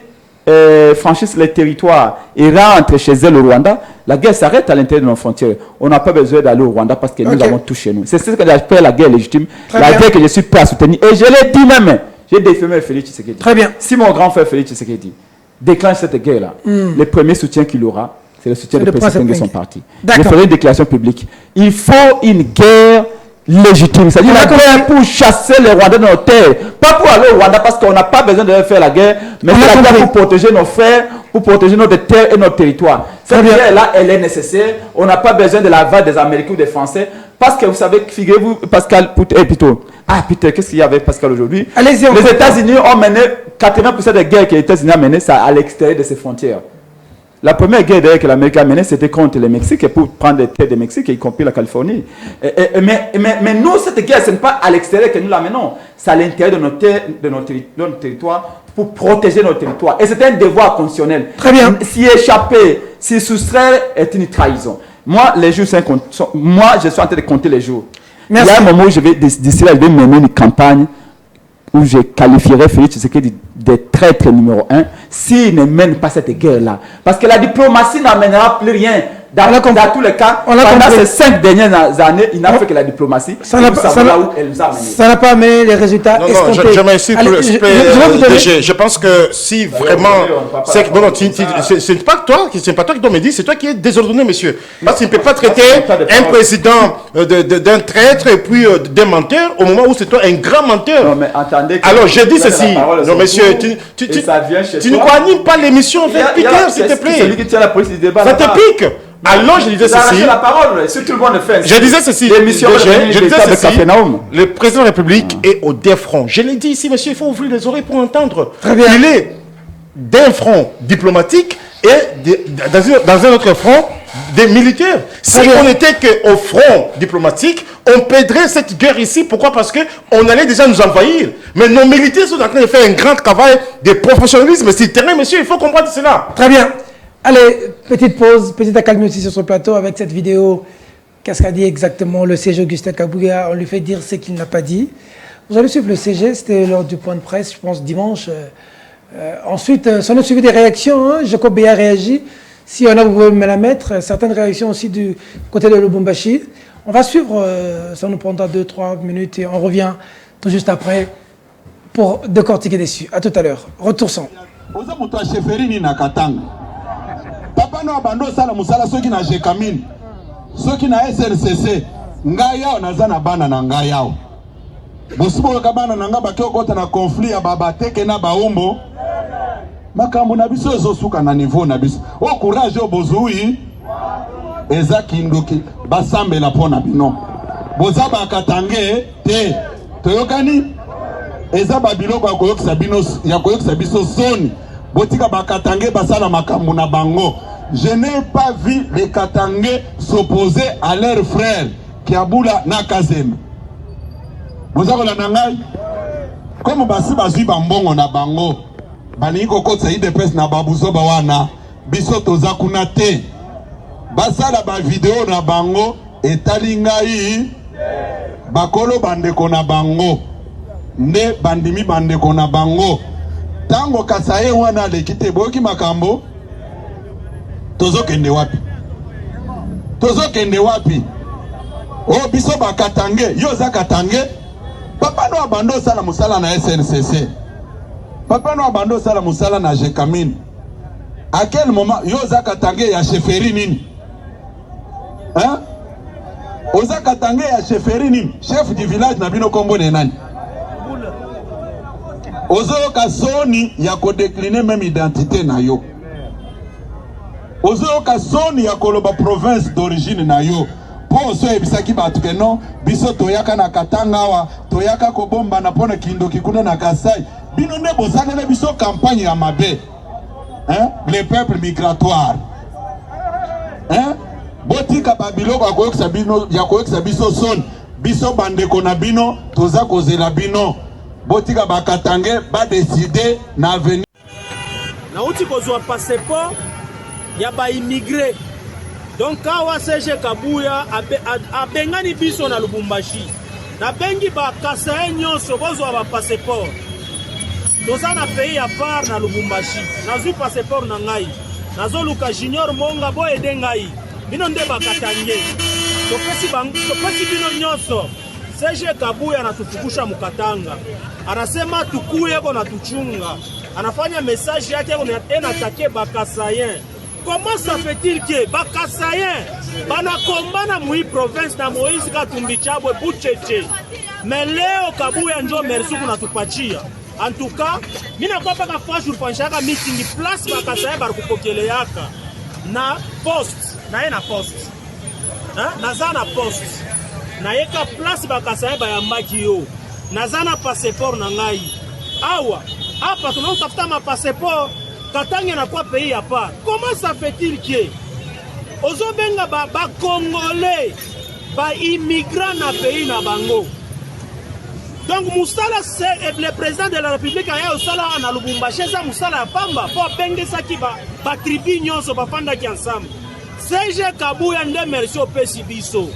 les territoires et rentre chez elle au Rwanda, la guerre s'arrête à l'intérieur de nos frontières. On n'a pas besoin d'aller au Rwanda parce que nous avons tout chez nous. C'est ce que j'appelle la guerre légitime, guerre que je suis prêt à soutenir. Et je l'ai dit même, j'ai déféré Félix Tshisekedi. Très bien. Si mon grand frère Félix Tshisekedi déclenche cette guerre-là, le premier soutien qu'il aura, c'est le soutien du président de son parti. Je ferai une déclaration publique. Il faut une guerre légitime, c'est-à-dire la guerre pour chasser les Rwandais de nos terres, pas pour aller au Rwanda parce qu'on n'a pas besoin de faire la guerre, mais c'est la guerre pour protéger nos frères, pour protéger notre terre et notre territoire. Cette guerre-là, elle est nécessaire. On n'a pas besoin de l'aval des Américains ou des Français, parce que vous savez, figurez-vous, Pascal, Peter, qu'est-ce qu'il y avait Pascal aujourd'hui? Les États-Unis ont mené 80% des guerres que les États-Unis ont menées, à l'extérieur de ses frontières. La première guerre d'ailleurs que l'Amérique a menée, c'était contre le Mexique et pour prendre les terres du Mexique, y compris la Californie. Mais nous, cette guerre, ce n'est pas à l'extérieur que nous la menons, c'est à l'intérieur de notre territoire pour protéger notre territoire. Et c'est un devoir constitutionnel. Très bien. S'y échapper, s'y soustraire est une trahison. Moi, les jours moi, je suis en train de compter les jours. Merci. Il y a un moment où d'ici là, je vais mener une campagne où je qualifierais Félix Tshisekedi de traître numéro 1 s'il ne mène pas cette guerre-là. Parce que la diplomatie n'amènera plus rien Dans tous les cas, pendant ces 5 dernières années, il n'a fait que la diplomatie. Ça n'a pas amené les résultats. Non, je m'insiste, je pense que si vraiment... Ce n'est pas toi qui dois me dire, c'est toi qui es désordonné, monsieur. Parce qu'il ne peut pas traiter un président d'un traître et puis d'un menteur au moment où c'est toi un grand menteur. Non, mais attendez... Alors, je dis ceci. Non, monsieur, tu ne coanimes pas l'émission avec Peter, s'il te plaît. C'est celui qui tient la police du débat. Ça te pique. Alors je disais ceci. La parole, si tout le monde le fait. Je disais ceci. Je disais ceci. Le président de la République est au deux fronts. Je l'ai dit ici, monsieur, il faut ouvrir les oreilles pour entendre. Très bien. Il est d'un front diplomatique et dans un autre front des militaires. Si on n'était qu'au front diplomatique, on perdrait cette guerre ici. Pourquoi? Parce qu'on allait déjà nous envahir. Mais nos militaires sont en train de faire un grand travail de professionnalisme sur le terrain, monsieur. Il faut comprendre cela. Très bien. Allez, petite pause, petite accalmie aussi sur ce plateau avec cette vidéo. Qu'est-ce qu'a dit exactement le CG Augustin Kabouya? On lui fait dire ce qu'il n'a pas dit. Vous allez suivre le CG, c'était lors du point de presse, je pense, dimanche. Ensuite, ça nous a suivi des réactions. Hein. Jacob Béa réagit. Si on a, vous pouvez me la mettre. Certaines réactions aussi du côté de Lubumbashi. On va suivre, ça nous prendra 2-3 minutes et on revient tout juste après pour décortiquer dessus. À tout à l'heure. Retour sans. Papa no abando sala musala soki na Jekamine soki na SRCC ngaya nazana bana na ngaya bosibo ka bana na ngaba kyo kota na conflit ya babateke na baumbo makambo na biso zo suka na niveau na biso o courage o bozui eza kindoki basambela pona bino boza bakatange te toyokani eza babiloko ya koyokisa biso soni botika bakatange basala makambo na bango. Je n'ai pas vu les Katangais s'opposer à leurs frères Kiabula Nakazem. Vous avez la nangai comme basi bazui bambongo na bango bani koko tsayi de pes na babuzo bawana biso toza kuna te basala ba vidéo na bango etali ngai bakolo bandeko na bango nde bandimi bandeko na bango. Tango kasaye wana lekite boki makambo tozo kende wapi o biso bakatange yo za katange papa no abando sala musala na SNCC papa no abando sala musala na Jekamine à quel moment yo za katange ya chefferie nini hein o za katange ya chefferie nini chef du village na bino kombo ne nani ozoyoka soni ya kodécliner même identité na yo ozoyoka soni ya koloba province d'origine na yo po oso ebisaki batu ke non biso toyaka na Katanga wa toyaka kobomba na pona kindoki kuna na Kasai bino nde bosalele biso campagne ya mabe hein les peuples migratoires hein botika babiloko ya koyokisa biso soni biso bandeko na bino toza kozela bino botika bakatange ba décider na avenir na uti kozwa passeport ya ba immigré donc kawa CG Kabouya abengani biso na Lubumbashi na bengi ba Kasai nyonso bozwa ba passeport toza na pays à part na Lubumbashi nazwi passeport na ngai nazoluka Junior Monga bo ede ngai bino nde bakatange topesi bino nyonso CG Kabouya anatufukusha mukatanga anasema tukuye ko na tuchunga anafanya message yake anatake bakasayen. Comment ça fait-il que bakasayen banakombana mui province na Moïse Katumbi Chapwe Bucheche mais leo Kabouya njo merci kunatupatia en tout cas mina kwa paka fois jour panchaka meeting place bakasayen barukupokele yaka na post na post hein naza na post na yeka place bakasayen bayambaki yo nazana passeport na ngai awa apa tunautafuta ma passeport Katanga na kwa pays à part. Comment ça fait-il que ozobenga ba congolais ba immigrants na pays na bango? Donc musala c'est le président de la République aya osala na Lubumbashi za musala ya pamba po benge saki ba tribu nyonso ba fanda ki ensemble. CG Kabouya nde merci au pesi biso.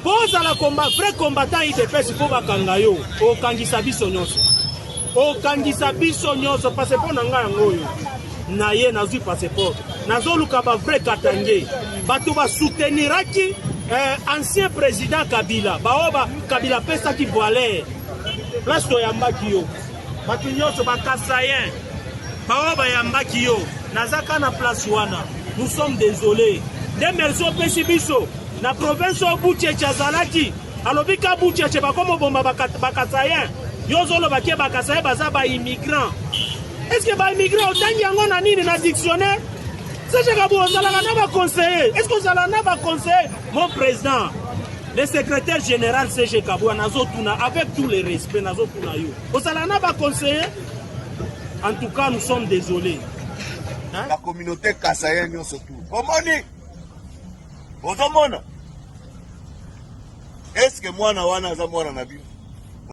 Poza la combat vrai combattant IDPS po bakanga yo okangisa biso nyonso. Okangisa biso nyonso passeport na ngai ngoyo na ye nazwi passeport nazoluka ba vrai katange bato basouteniraki ancien président Kabila baoba Kabila pesaki voiler place toyambaki yo bato nyonso bakasayen baoba yambaki yo nazaka na place wana. Nous sommes désolés nde merci opesi biso na province o Bucheche azalaki alobika Bucheche bakomo bomba bakasayen yozolo bakie bakasayen baza ba immigrant. Est-ce que ba immigrant otangi yango na nini na dictionnaire? C'est que vous allez conseiller. Est-ce que vous allez conseiller mon président, le secrétaire général CG Kaboua Nazotuna, avec tout le respect Nazotuna yo. Vous allez conseiller. En tout cas, nous sommes désolés. Hein? La communauté kassaïenne surtout. Comment on est-ce que moi na wana za mwana na bino?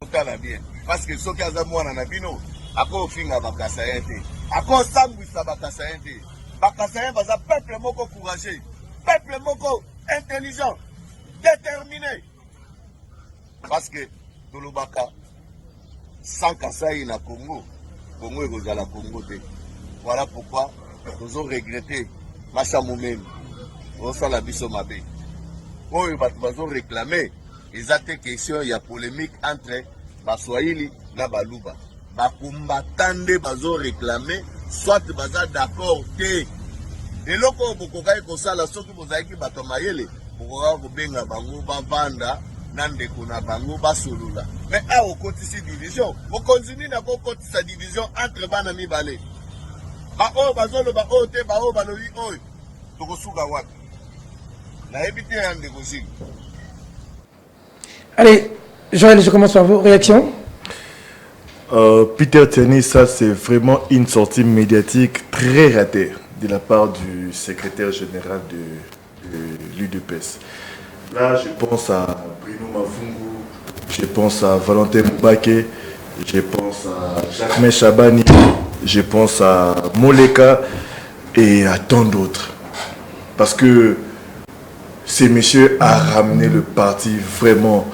Otala bien. Parce que ceux qui ont mwana na bino, ako finga ba kassaïenne. Ako sangwisa ba kassaïenne. Bakasayen baza peuple moko courageux, peuple moko intelligent, déterminé. Parce que Dolobaka, sans Kasaï na Congo, Congo est à la Congo. Voilà pourquoi nous avons regretté Macha Moumem, Rosa Labiso Mabé. Nous avons réclamé, ils ont été questions, il y a polémique entre Baswahili et Baluba. Bakumbatande bazo réclamé. Soit baza d'accord te eloko bokokai kosala soki bozalaki bato mayele bokoka kobenga bango bavanda na ndeko na bango basolola mais a okotisi division okontinue na kokotisa division entre bana mibale baoyo bazoloba oyo te baoyo balobi oyo tokosuka wapi nayebi te ya ndeko siki. Allez, Joël, je commence par vos réactions. Peter Tiani, ça c'est vraiment une sortie médiatique très ratée de la part du secrétaire général de l'UDPS. Là, je pense à Bruno Mafungu, je pense à Valentin Mbake, je pense à Jacques Chabani, je pense à Moleka et à tant d'autres. Parce que ces messieurs ont ramené le parti vraiment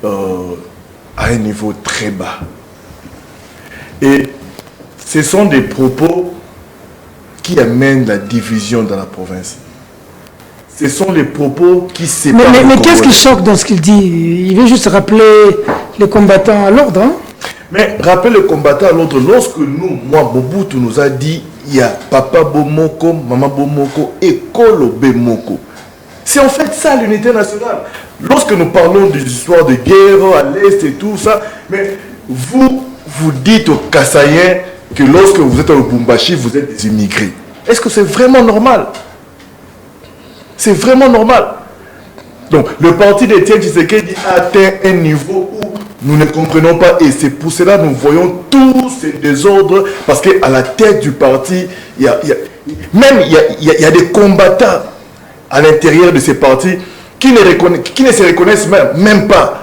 à un niveau très bas. Et ce sont des propos qui amènent la division dans la province. Ce sont les propos qui séparent. Mais qu'est-ce qui choque dans ce qu'il dit? Il veut juste rappeler les combattants à l'ordre. Hein? Mais rappeler les combattants à l'ordre, lorsque nous, moi, Mobutu nous a dit, il y a Papa Bomoko, Maman Bomoko et Kolo Bemoko. C'est en fait ça l'unité nationale. Lorsque nous parlons des histoires de guerre à l'Est et tout ça, mais vous dites aux Kassaïens que lorsque vous êtes au Lubumbashi, vous êtes des immigrés. Est-ce que c'est vraiment normal? C'est vraiment normal. Donc, le parti d'Étienne Tshisekedi a atteint un niveau où nous ne comprenons pas. Et c'est pour cela que nous voyons tous ces désordres. Parce qu'à la tête du parti, il y a des combattants à l'intérieur de ces partis qui ne se reconnaissent même pas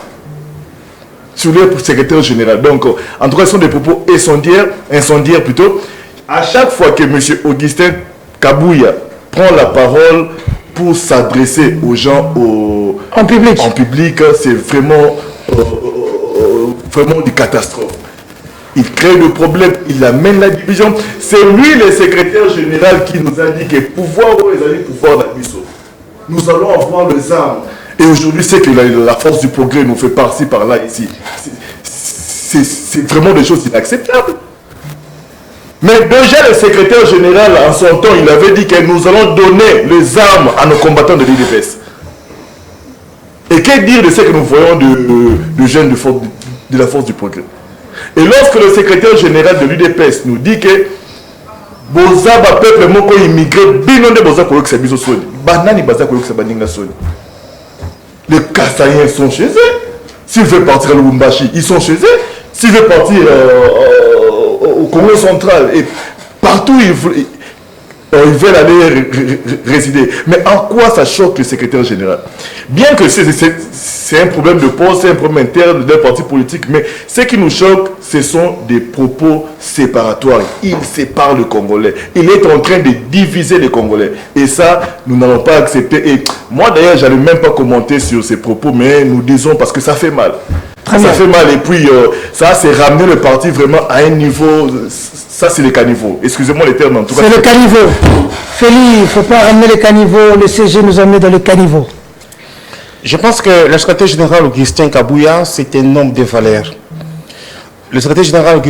sur le secrétaire général. Donc, en tout cas, ce sont des propos incendiaires plutôt. À chaque fois que M. Augustin Kabouya prend la parole pour s'adresser aux gens en public, c'est vraiment une catastrophe. Il crée le problème, il amène la division. C'est lui, le secrétaire général, qui nous a dit que pouvoir la mission. Nous allons avoir les armes. Et aujourd'hui, c'est que la force du progrès nous fait par-ci, par-là, ici. C'est vraiment des choses inacceptables. Mais déjà, le secrétaire général, en son temps, il avait dit que nous allons donner les armes à nos combattants de l'UDPS. Et que dire de ce que nous voyons de jeunes de la force du progrès? Et lorsque le secrétaire général de l'UDPS nous dit que Bozaba peuple moko immigré, binonde boza koyo kisabiso soni. Banani baza koyo kisabaninga soni. Les Kassaïens sont chez eux. S'ils veulent partir à Lubumbashi, ils sont chez eux. S'ils veulent partir au Congo central et partout ils veulent aller résider. Mais en quoi ça choque le secrétaire général? Bien que c'est un problème de poste, c'est un problème interne d'un parti politique, mais ce qui nous choque, ce sont des propos séparatoires. Il sépare le Congolais. Il est en train de diviser les Congolais. Et ça, nous n'allons pas accepter. Et moi d'ailleurs, je n'allais même pas commenter sur ces propos, mais nous disons parce que ça fait mal. Ça fait mal. Et puis, ça, c'est ramener le parti vraiment à un niveau. Ça, c'est le caniveau. Excusez-moi les termes en tout cas. C'est le caniveau. Félix, il ne faut pas ramener le caniveau. Le CG nous a mis dans le caniveau. Je pense que le secrétaire général Augustin Kabouya, c'est un homme de valeur. Le secrétaire général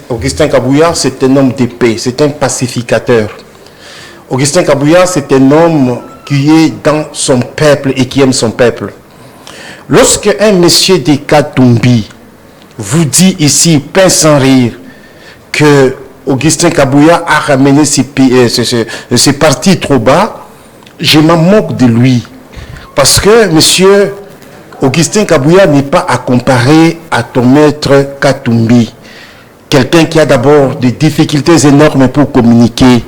Augustin Kabouya, c'est un homme de paix, c'est un pacificateur. Augustin Kabouya, c'est un homme qui est dans son peuple et qui aime son peuple. Lorsque un monsieur de Katumbi vous dit ici, pain sans rire, que Augustin Kabouya a ramené ses partis trop bas, je m'en moque de lui. Parce que monsieur Augustin Kabouya n'est pas à comparer à ton maître Katumbi. Quelqu'un qui a d'abord des difficultés énormes pour communiquer.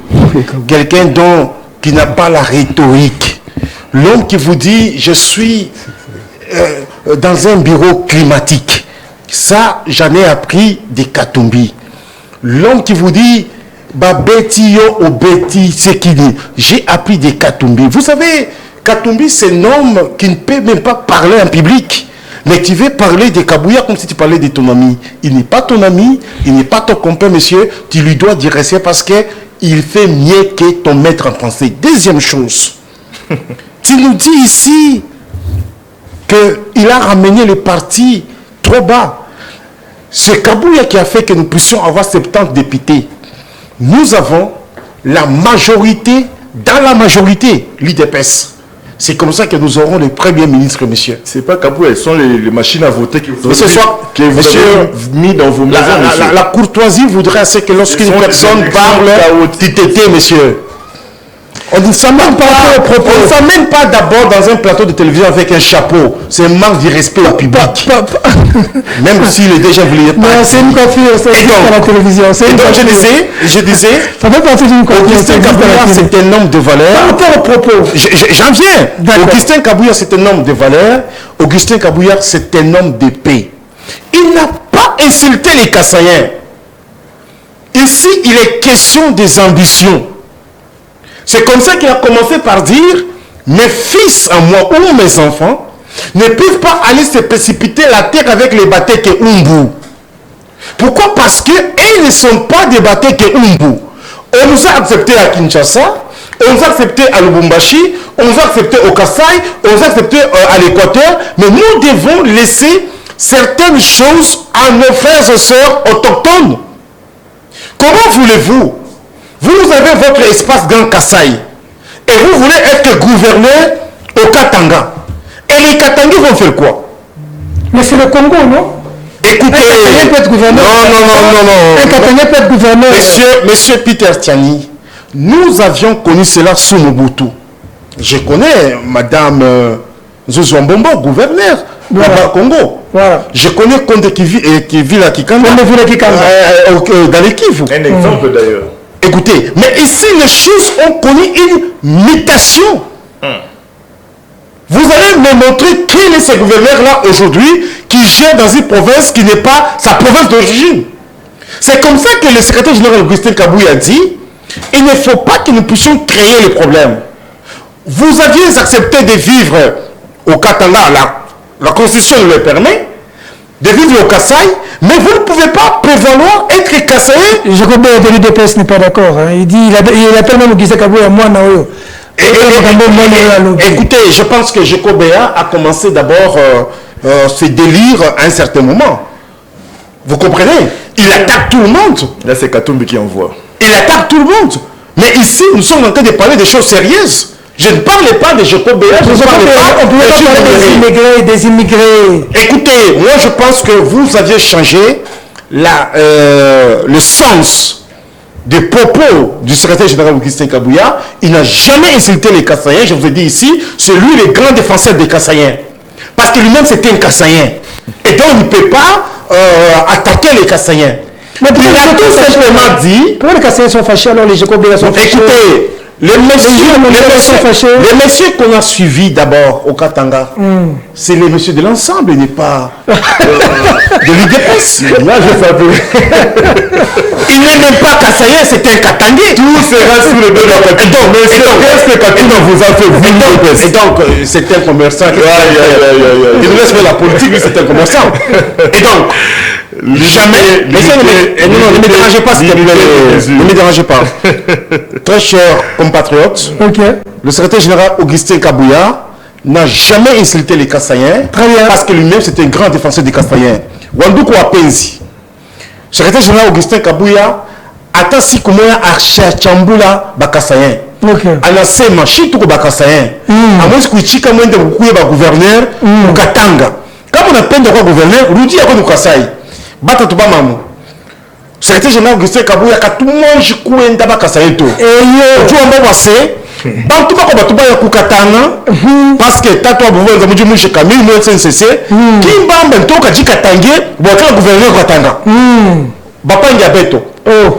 Quelqu'un qui n'a pas la rhétorique. L'homme qui vous dit, je suis dans un bureau climatique. Ça, j'en ai appris des Katumbi. L'homme qui vous dit, Babeti yo obeti sekini. J'ai appris des Katumbi. Vous savez, Katumbi, c'est un homme qui ne peut même pas parler en public. Mais tu veux parler de Kabouya comme si tu parlais de ton ami. Il n'est pas ton ami, il n'est pas ton compère, monsieur. Tu lui dois dire respect parce qu'il fait mieux que ton maître en français. Deuxième chose, tu nous dis ici qu'il a ramené le parti trop bas. C'est Kabouya qui a fait que nous puissions avoir 70 députés. Nous avons la majorité, dans la majorité, l'IDPS. C'est comme ça que nous aurons le Premier ministre, monsieur. C'est pas Kabouya, elles sont les machines à voter que vous avez mis dans vos maisons, monsieur. La courtoisie voudrait que lorsqu'une personne parle, tu t'étais, monsieur. On ne s'amène pas d'abord dans un plateau de télévision avec un chapeau. C'est un manque de respect au public. Même si les déjà voulaient pas. Non, c'est une coiffure, c'est à la télévision. Et donc je disais, ça fait partie d'une coiffure. Augustin Kabouya, c'est un homme de valeur. Par rapport au propos. J'en viens. Augustin Kabouya, c'est un homme de valeur. Augustin Kabouya, c'est un homme de paix. Il n'a pas insulté les Kassaïens. Ici, il est question des ambitions. C'est comme ça qu'il a commencé par dire, mes fils à moi ou mes enfants ne peuvent pas aller se précipiter la terre avec les bateaux que Umbu. Pourquoi? Parce qu'ils ne sont pas des bateaux que Umbu. On nous a acceptés à Kinshasa, on nous a acceptés à Lubumbashi, on nous a acceptés au Kasaï, on nous a acceptés à l'Équateur, mais nous devons laisser certaines choses à nos frères et sœurs autochtones. Comment voulez-vous? Vous avez votre espace Grand Kasaï et vous voulez être gouverneur au Katanga. Et les Katangais vont faire quoi? Mais c'est le Congo, non? Écoutez, un Katangais peut être gouverneur. Non. Un Katangais peut être gouverneur. Monsieur Peter Tiani, nous avions connu cela sous Mobutu. Je connais Madame Zouzou Mbombo, gouverneur au Congo. Voilà. Je connais Konde qui vit à Kikanda. Dans les Kivu. Un exemple d'ailleurs. Écoutez, mais ici, les choses ont connu une mutation. Vous allez me montrer quel est ce gouverneur-là aujourd'hui qui gère dans une province qui n'est pas sa province d'origine. C'est comme ça que le secrétaire général Augustin Kabouya a dit, il ne faut pas que nous puissions créer les problèmes. Vous aviez accepté de vivre au Katanga, la constitution nous le permet, de vivre au Kasaï, mais vous ne pouvez pas prévaloir être Kassaïen. Je connais que l'UDPS n'est pas d'accord. Hein. Il dit, il appelle même Augustin Kabouya moi Naoyo. Écoutez, je pense que Jekobea a commencé d'abord ses délires à un certain moment. Vous comprenez? Il attaque tout le monde. Là, c'est Katumbi qui envoie. Il attaque tout le monde. Mais ici, nous sommes en train de parler de choses sérieuses. Je ne parlais pas de Jekobea. On peut parler des immigrés. Écoutez, moi je pense que vous aviez changé le sens des propos du secrétaire général Augustin Kabouya. Il n'a jamais insulté les Kassaïens. Je vous ai dit ici, c'est lui le grand défenseur des Kassaïens. Parce que lui-même c'était un Kassaïen. Et donc il ne peut pas attaquer les Kassaïens. Mais il a tout simplement dit... Pourquoi les Kassaïens sont fâchés alors les Jekobea sont fâchés? Écoutez, Les messieurs qu'on a suivis d'abord au Katanga, c'est les messieurs de l'ensemble, il n'est pas de l'UDPS. Là, je fais un peu. Il n'est même pas Kassaïen, c'est un Katangais. Tout sera sous le dos de la Katanga. Qu'est-ce que Katanga vous a fait, vous, l'UDPS? Et donc, c'est un commerçant. Il nous laisse faire la politique, lui, c'est un commerçant. Et donc, jamais. Ne me dérangez pas, s'il te plaît. Ne me dérangez pas. Très chers compatriotes, le secrétaire général Augustin Kabouya n'a jamais insulté les Kassaïens parce que lui-même c'est un grand défenseur des Kassaïens. Wandoukou Apenzi, secrétaire général Augustin Kabouya, attend si comment à Chambula Bakassaïen. Anasema Chituko Bakassaïen. À moins que Chika Mwende Bukouye gouverneur ou Katanga. Quand on appelle de quoi gouverneur, Rudi a quoi de Kassaï. Bata Touba Mamou. Secrétaire général Augustin Kabouya, tout le monde je couille un tabac Kassaïen. Et tu en vas passer. Bantu bako batu baya kukatana parce que tato abuwa nzamuji mwishe kamili mwe SNCC kimbamba ntoka jikatange bwakala gouverneur Katanga bapangi abeto le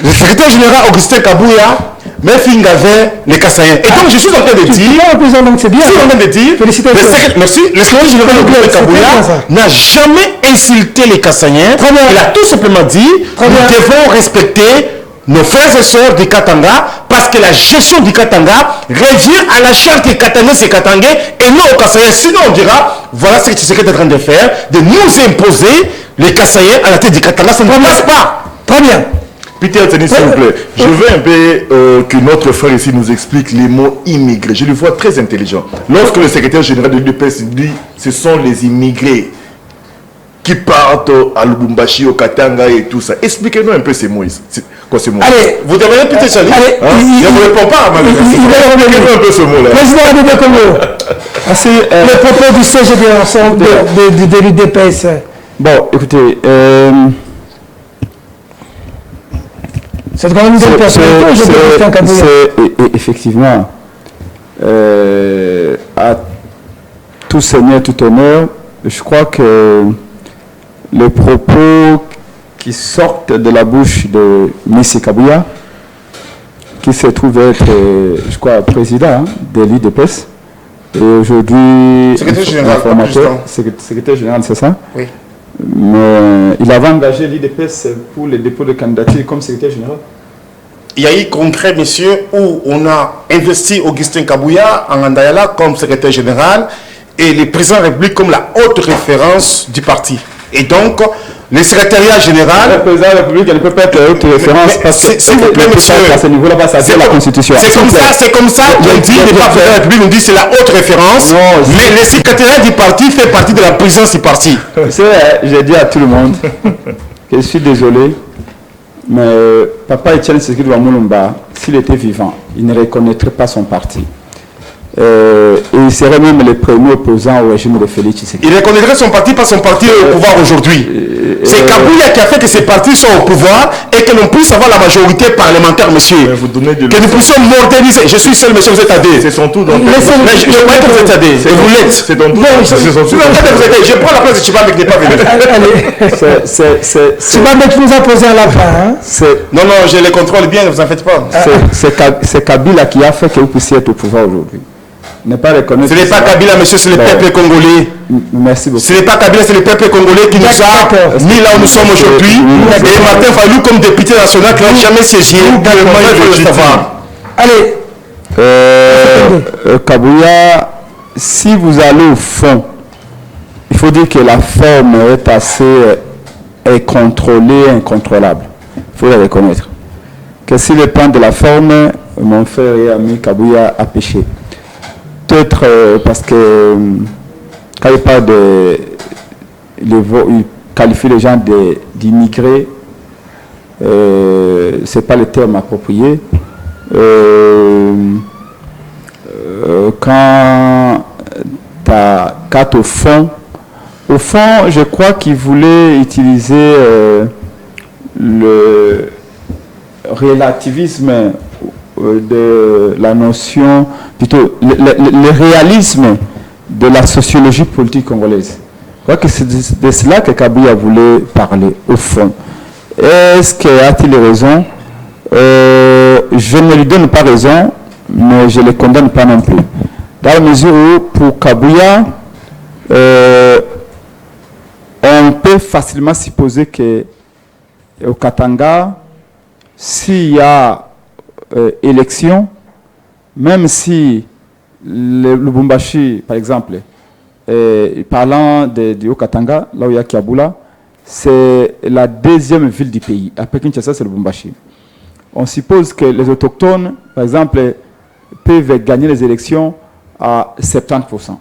secrétaire général Augustin Kabouya mais finga vers les Kassaïens. Et donc je suis en train de dire c'est bien. Je suis en train de dire merci, le secrétaire général Augustin Kabouya n'a jamais insulté les Kassaïens. Il a tout simplement dit nous devons respecter nos frères et sœurs du Katanga, parce que la gestion du Katanga revient à la charte des Katangais, c'est Katangais, et non aux Kassaïens. Sinon, on dira, voilà ce que tu sais que tu es en train de faire, de nous imposer les Kassaïens à la tête du Katanga. Ça ne passe pas. Très bien. Peter, s'il vous plaît, je veux un peu que notre frère ici nous explique les mots immigrés. Je le vois très intelligent. Lorsque le secrétaire général de l'UDPS dit ce sont les immigrés qui partent à Lubumbashi, au Katanga et tout ça. Expliquez-nous un peu ces mots. Quoi ces mots? Allez, vous devriez Peter Sali. Je ne vous réponds pas à ma question. Expliquez-nous un peu ce mot-là. Président de Congo. Le propos du CGD ensemble de l'UDPS. Bon, écoutez, c'est quand même une belle personnalité. Effectivement, à tout seigneur, tout honneur, je crois que les propos qui sortent de la bouche de M. Kabouya, qui se trouve être, je crois, président de l'UDPS, et aujourd'hui secrétaire général, c'est ça? Oui. Mais il avait engagé l'UDPS pour le dépôt de candidature comme secrétaire général. Il y a eu concret, monsieur, où on a investi Augustin Kabouya en Andayala comme secrétaire général et le président de la République comme la haute référence du parti. Et donc, le secrétariat général... Le président de la République ne peut pas être haute référence parce que s'il vous plaît, monsieur, à ce niveau-là, c'est la Constitution. C'est comme ça qu'on dit, le président de la République nous dit c'est la haute référence, mais le secrétariat du parti fait partie de la présidence du parti. J'ai dit à tout le monde que je suis désolé, mais Papa Etienne Tshisekedi Mulumba, s'il était vivant, il ne reconnaîtrait pas son parti. Et il serait même le premier opposant au régime de Félix Tshisekedi. Il reconnaîtrait son parti, pas son parti au pouvoir aujourd'hui. C'est Kabouya qui a fait que ces partis soient au pouvoir et que l'on puisse avoir la majorité parlementaire, monsieur. Que nous puissions moderniser. Je suis seul, monsieur, vous êtes AD. C'est son tour. Je crois que vous êtes AD. Et vous l'êtes. C'est ton tour. Je prends la place de Chibambe qui n'est pas venu. Chibambe qui nous a posé à la fin. Non, je les contrôle bien, ne vous en faites pas. C'est Kabila qui a fait que vous puissiez être au pouvoir aujourd'hui. Ce n'est pas Kabila, monsieur, c'est le peuple congolais. Merci beaucoup. Ce n'est pas Kabila, c'est le peuple congolais qui nous a mis là où nous sommes aujourd'hui. Et Martin Fayou, comme député national, qui n'a jamais siégé. Allez. Kabouya, si vous allez au fond, il faut dire que la forme est assez contrôlée, incontrôlable. Il faut le reconnaître. Que si le plan de la forme, mon frère et ami Kabouya a péché. Peut-être parce que quand il parle il qualifie les gens d'immigrés, c'est pas le terme approprié. Quand au fond, je crois qu'il voulait utiliser le relativisme de la notion, plutôt le réalisme de la sociologie politique congolaise. Je crois que c'est de cela que Kabouya voulait parler, au fond. Est-ce qu'il a-t-il raison? je ne lui donne pas raison, mais je ne le condamne pas non plus. Dans la mesure où, pour Kabouya, on peut facilement supposer qu'au Katanga, s'il y a élection, même si le Lubumbashi, par exemple, parlant du Haut-Katanga, là où il y a Kiaboula, c'est la deuxième ville du pays. Après Kinshasa, c'est Lubumbashi. On suppose que les autochtones, par exemple, peuvent gagner les élections à 70%.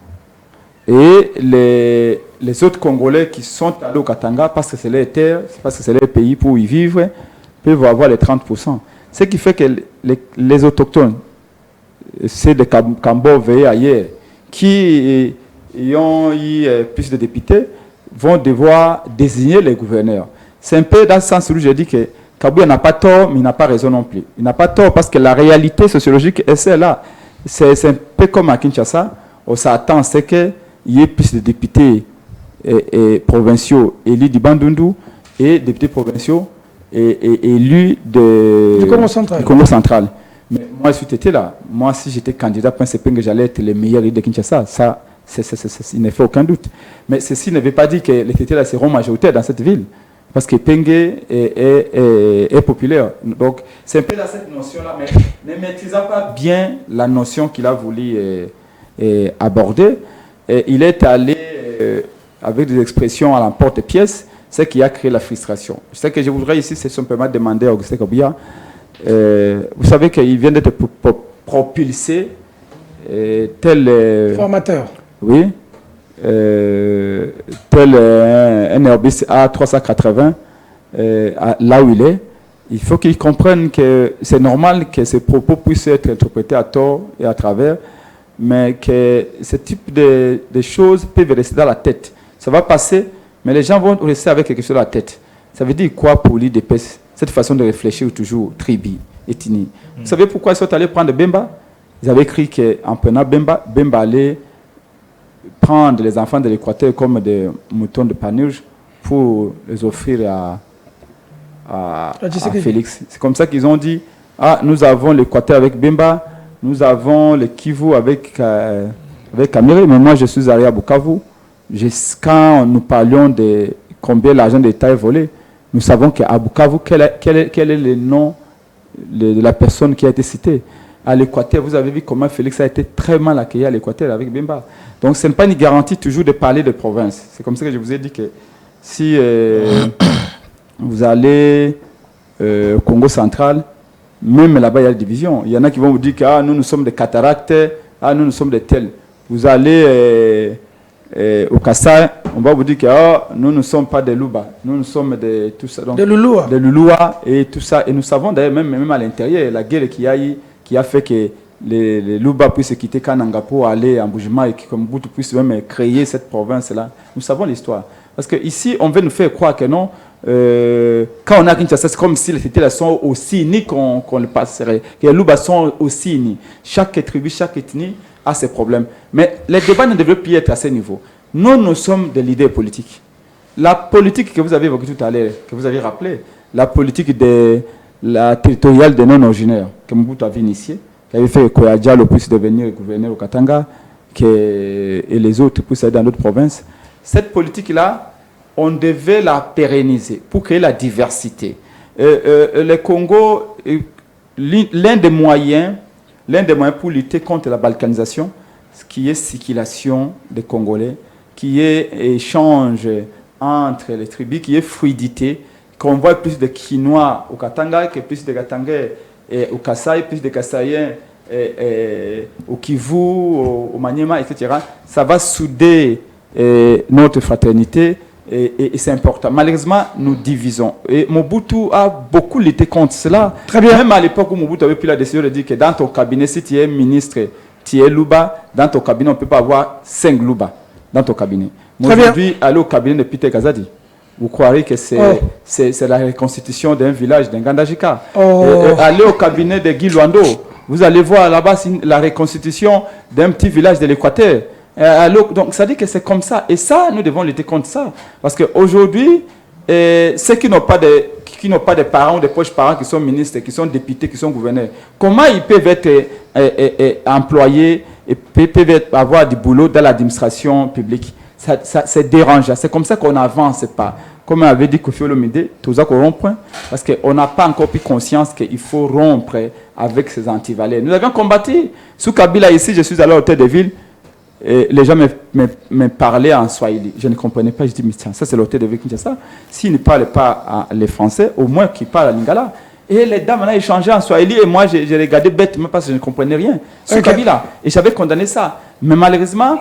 Et les autres Congolais qui sont allés au Katanga, parce que c'est leur terre, parce que c'est leur pays pour y vivre, peuvent avoir les 30%. Ce qui fait que les autochtones, c'est des Cambodge et ailleurs, qui ont eu plus de députés, vont devoir désigner les gouverneurs. C'est un peu dans ce sens où je dis que Kabouya n'a pas tort, mais il n'a pas raison non plus. Il n'a pas tort parce que la réalité sociologique est celle-là. C'est un peu comme à Kinshasa, on s'attend à ce qu'il y ait plus de députés provinciaux élus du Bandundu et députés provinciaux élus du Congo central. Mais moi, si j'étais là, moi, si j'étais candidat, c'est que j'allais être le meilleur de Kinshasa. Ça, il ne fait aucun doute. Mais ceci ne veut pas dire que les Tétés seront majoritaires dans cette ville. Parce que Pengue est populaire. Donc, c'est un peu dans cette notion-là, mais ne maîtrisant pas bien la notion qu'il a voulu aborder, il est allé avec des expressions à l'emporte-pièce, ce qui a créé la frustration. Ce que je voudrais ici, c'est simplement demander à Augustin Kabouya, vous savez qu'il vient d'être propulsé tel... formateur. Oui. Tel un Airbus A380, là où il est, il faut qu'il comprenne que c'est normal que ces propos puissent être interprétés à tort et à travers, mais que ce type de choses peuvent rester dans la tête. Ça va passer, mais les gens vont rester avec quelque chose dans la tête. Ça veut dire quoi pour lui cette façon de réfléchir toujours tribu, ethnie. Vous savez pourquoi ils sont allés prendre Bemba? Ils avaient écrit qu'en prenant Bemba, Bemba allait prendre les enfants de l'Équateur comme des moutons de panurge pour les offrir à Félix. C'est comme ça qu'ils ont dit, nous avons l'Équateur avec Bemba, nous avons le Kivu avec Kamere, mais moi je suis allé à Bukavu. Quand nous parlions de combien l'argent de l'État est volé, nous savons qu'à Bukavu, quel est le nom de la personne qui a été citée. À l'Équateur, vous avez vu comment Félix a été très mal accueilli à l'Équateur avec Bemba. Donc ce n'est pas une garantie toujours de parler de province. C'est comme ça que je vous ai dit que si vous allez au Congo central, même là-bas il y a des divisions. Il y en a qui vont vous dire que nous sommes des cataractes, nous sommes des tels. Vous allez au Kassai, on va vous dire que nous ne sommes pas des Luba, nous sommes des tout ça. Donc, des Lulua et tout ça. Et nous savons d'ailleurs même à l'intérieur, la guerre qui a fait que les Luba puissent quitter Kananga pour aller en Boujima et que Mobutu puisse même créer cette province-là. Nous savons l'histoire. Parce qu'ici, on veut nous faire croire que non, quand on a Kinshasa, c'est comme si les Tétés sont aussi unis qu'on le passerait. Que les Luba sont aussi unis. Chaque tribu, chaque ethnie a ses problèmes. Mais les débats ne devraient plus être à ce niveau. Nous sommes des leaders politiques. La politique que vous avez évoquée tout à l'heure, que vous avez rappelé, la politique de la territoriale des non-originaires, que Mobutu avait initiée, qui avait fait que Koya Diallo puisse devenir gouverneur au Katanga, et les autres puissent aller dans d'autres provinces. Cette politique-là, on devait la pérenniser pour créer la diversité. Le Congo, l'un des moyens pour lutter contre la balkanisation, qui est circulation des Congolais, qui est échange entre les tribus, qui est fluidité, qu'on voit plus de Quinois au Katanga, que plus de Katangais au Kassai, plus de Kassaïens au Kivu, au Maniema, etc. Ça va souder notre fraternité et c'est important. Malheureusement, nous divisons. Et Mobutu a beaucoup lutté contre cela. Très bien. Même à l'époque où Mobutu avait pris la décision de dire que dans ton cabinet, si tu es ministre, tu es Luba, dans ton cabinet, on ne peut pas avoir 5 Luba dans ton cabinet. Aujourd'hui, aller au cabinet de Peter Kazadi, vous croirez que c'est la reconstitution d'un village d'Ngandajika. Allez au cabinet de Guy Luando, vous allez voir là-bas la reconstitution d'un petit village de l'Équateur. Donc ça dit que c'est comme ça. Et ça, nous devons lutter contre ça. Parce qu'aujourd'hui, ceux qui n'ont pas de parents ou des proches parents qui sont ministres, qui sont députés, qui sont gouverneurs, comment ils peuvent être employés et peuvent avoir du boulot dans l'administration publique? C'est dérangeant. C'est comme ça qu'on n'avance pas. Comme avait dit Kofi Olomide, tout ça qu'on rompt, parce qu'on n'a pas encore pris conscience qu'il faut rompre avec ces antivalets. Nous avions combattu. Sous Kabila, ici, je suis allé à l'hôtel de ville, et les gens me parlaient en Swahili. Je ne comprenais pas. Je dis, mais tiens, ça c'est l'hôtel de ville Kinshasa. S'ils ne parlent pas les Français, au moins qu'ils parlent à Lingala. Et les dames ont échangé en Swahili, et moi j'ai regardé bêtement parce que je ne comprenais rien. Sous Kabila. Et j'avais condamné ça. Mais malheureusement,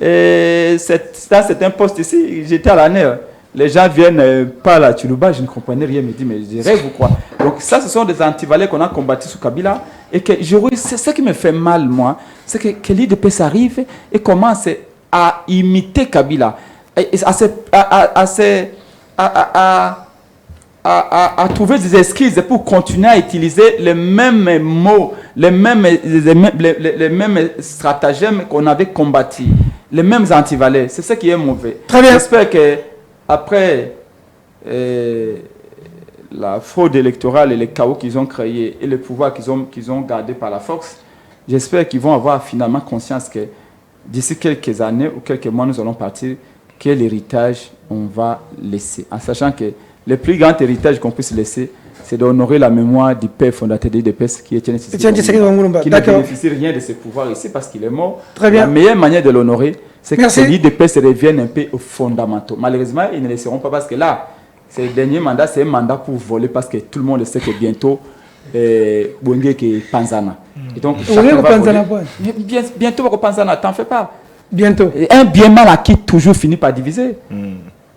dans cet poste ici, j'étais à la nerf. Les gens viennent par la Tuluba, je ne comprenais rien, me dit, mais je rêve ou quoi? Donc ça, ce sont des antivalets qu'on a combattus sous Kabila. Et que c'est ce qui me fait mal, moi, c'est que l'IDPS arrive et commence à imiter Kabila, à trouver des excuses pour continuer à utiliser les mêmes mots, les mêmes stratagèmes qu'on avait combattus, les mêmes antivalets. C'est ce qui est mauvais. Très bien. J'espère que après la fraude électorale et les chaos qu'ils ont créés et le pouvoir qu'ils ont gardé par la force, j'espère qu'ils vont avoir finalement conscience que d'ici quelques années ou quelques mois, nous allons partir, quel héritage on va laisser. En sachant que le plus grand héritage qu'on puisse laisser, c'est d'honorer la mémoire du père fondateur de l'IDPS qui est Etienne Tshisekedi Lumumba, qui ne bénéficie rien de ses pouvoirs ici parce qu'il est mort. Très bien. La meilleure manière de l'honorer, c'est que l'IDPS revienne un peu aux fondamentaux. Malheureusement, ils ne le seront pas parce que là, c'est le dernier mandat, c'est un mandat pour voler parce que tout le monde sait que bientôt, Bouengé qui est Panzana. Et donc, bientôt, Panzana, t'en fais pas. Bientôt. Et un bien mal acquis toujours finit par diviser.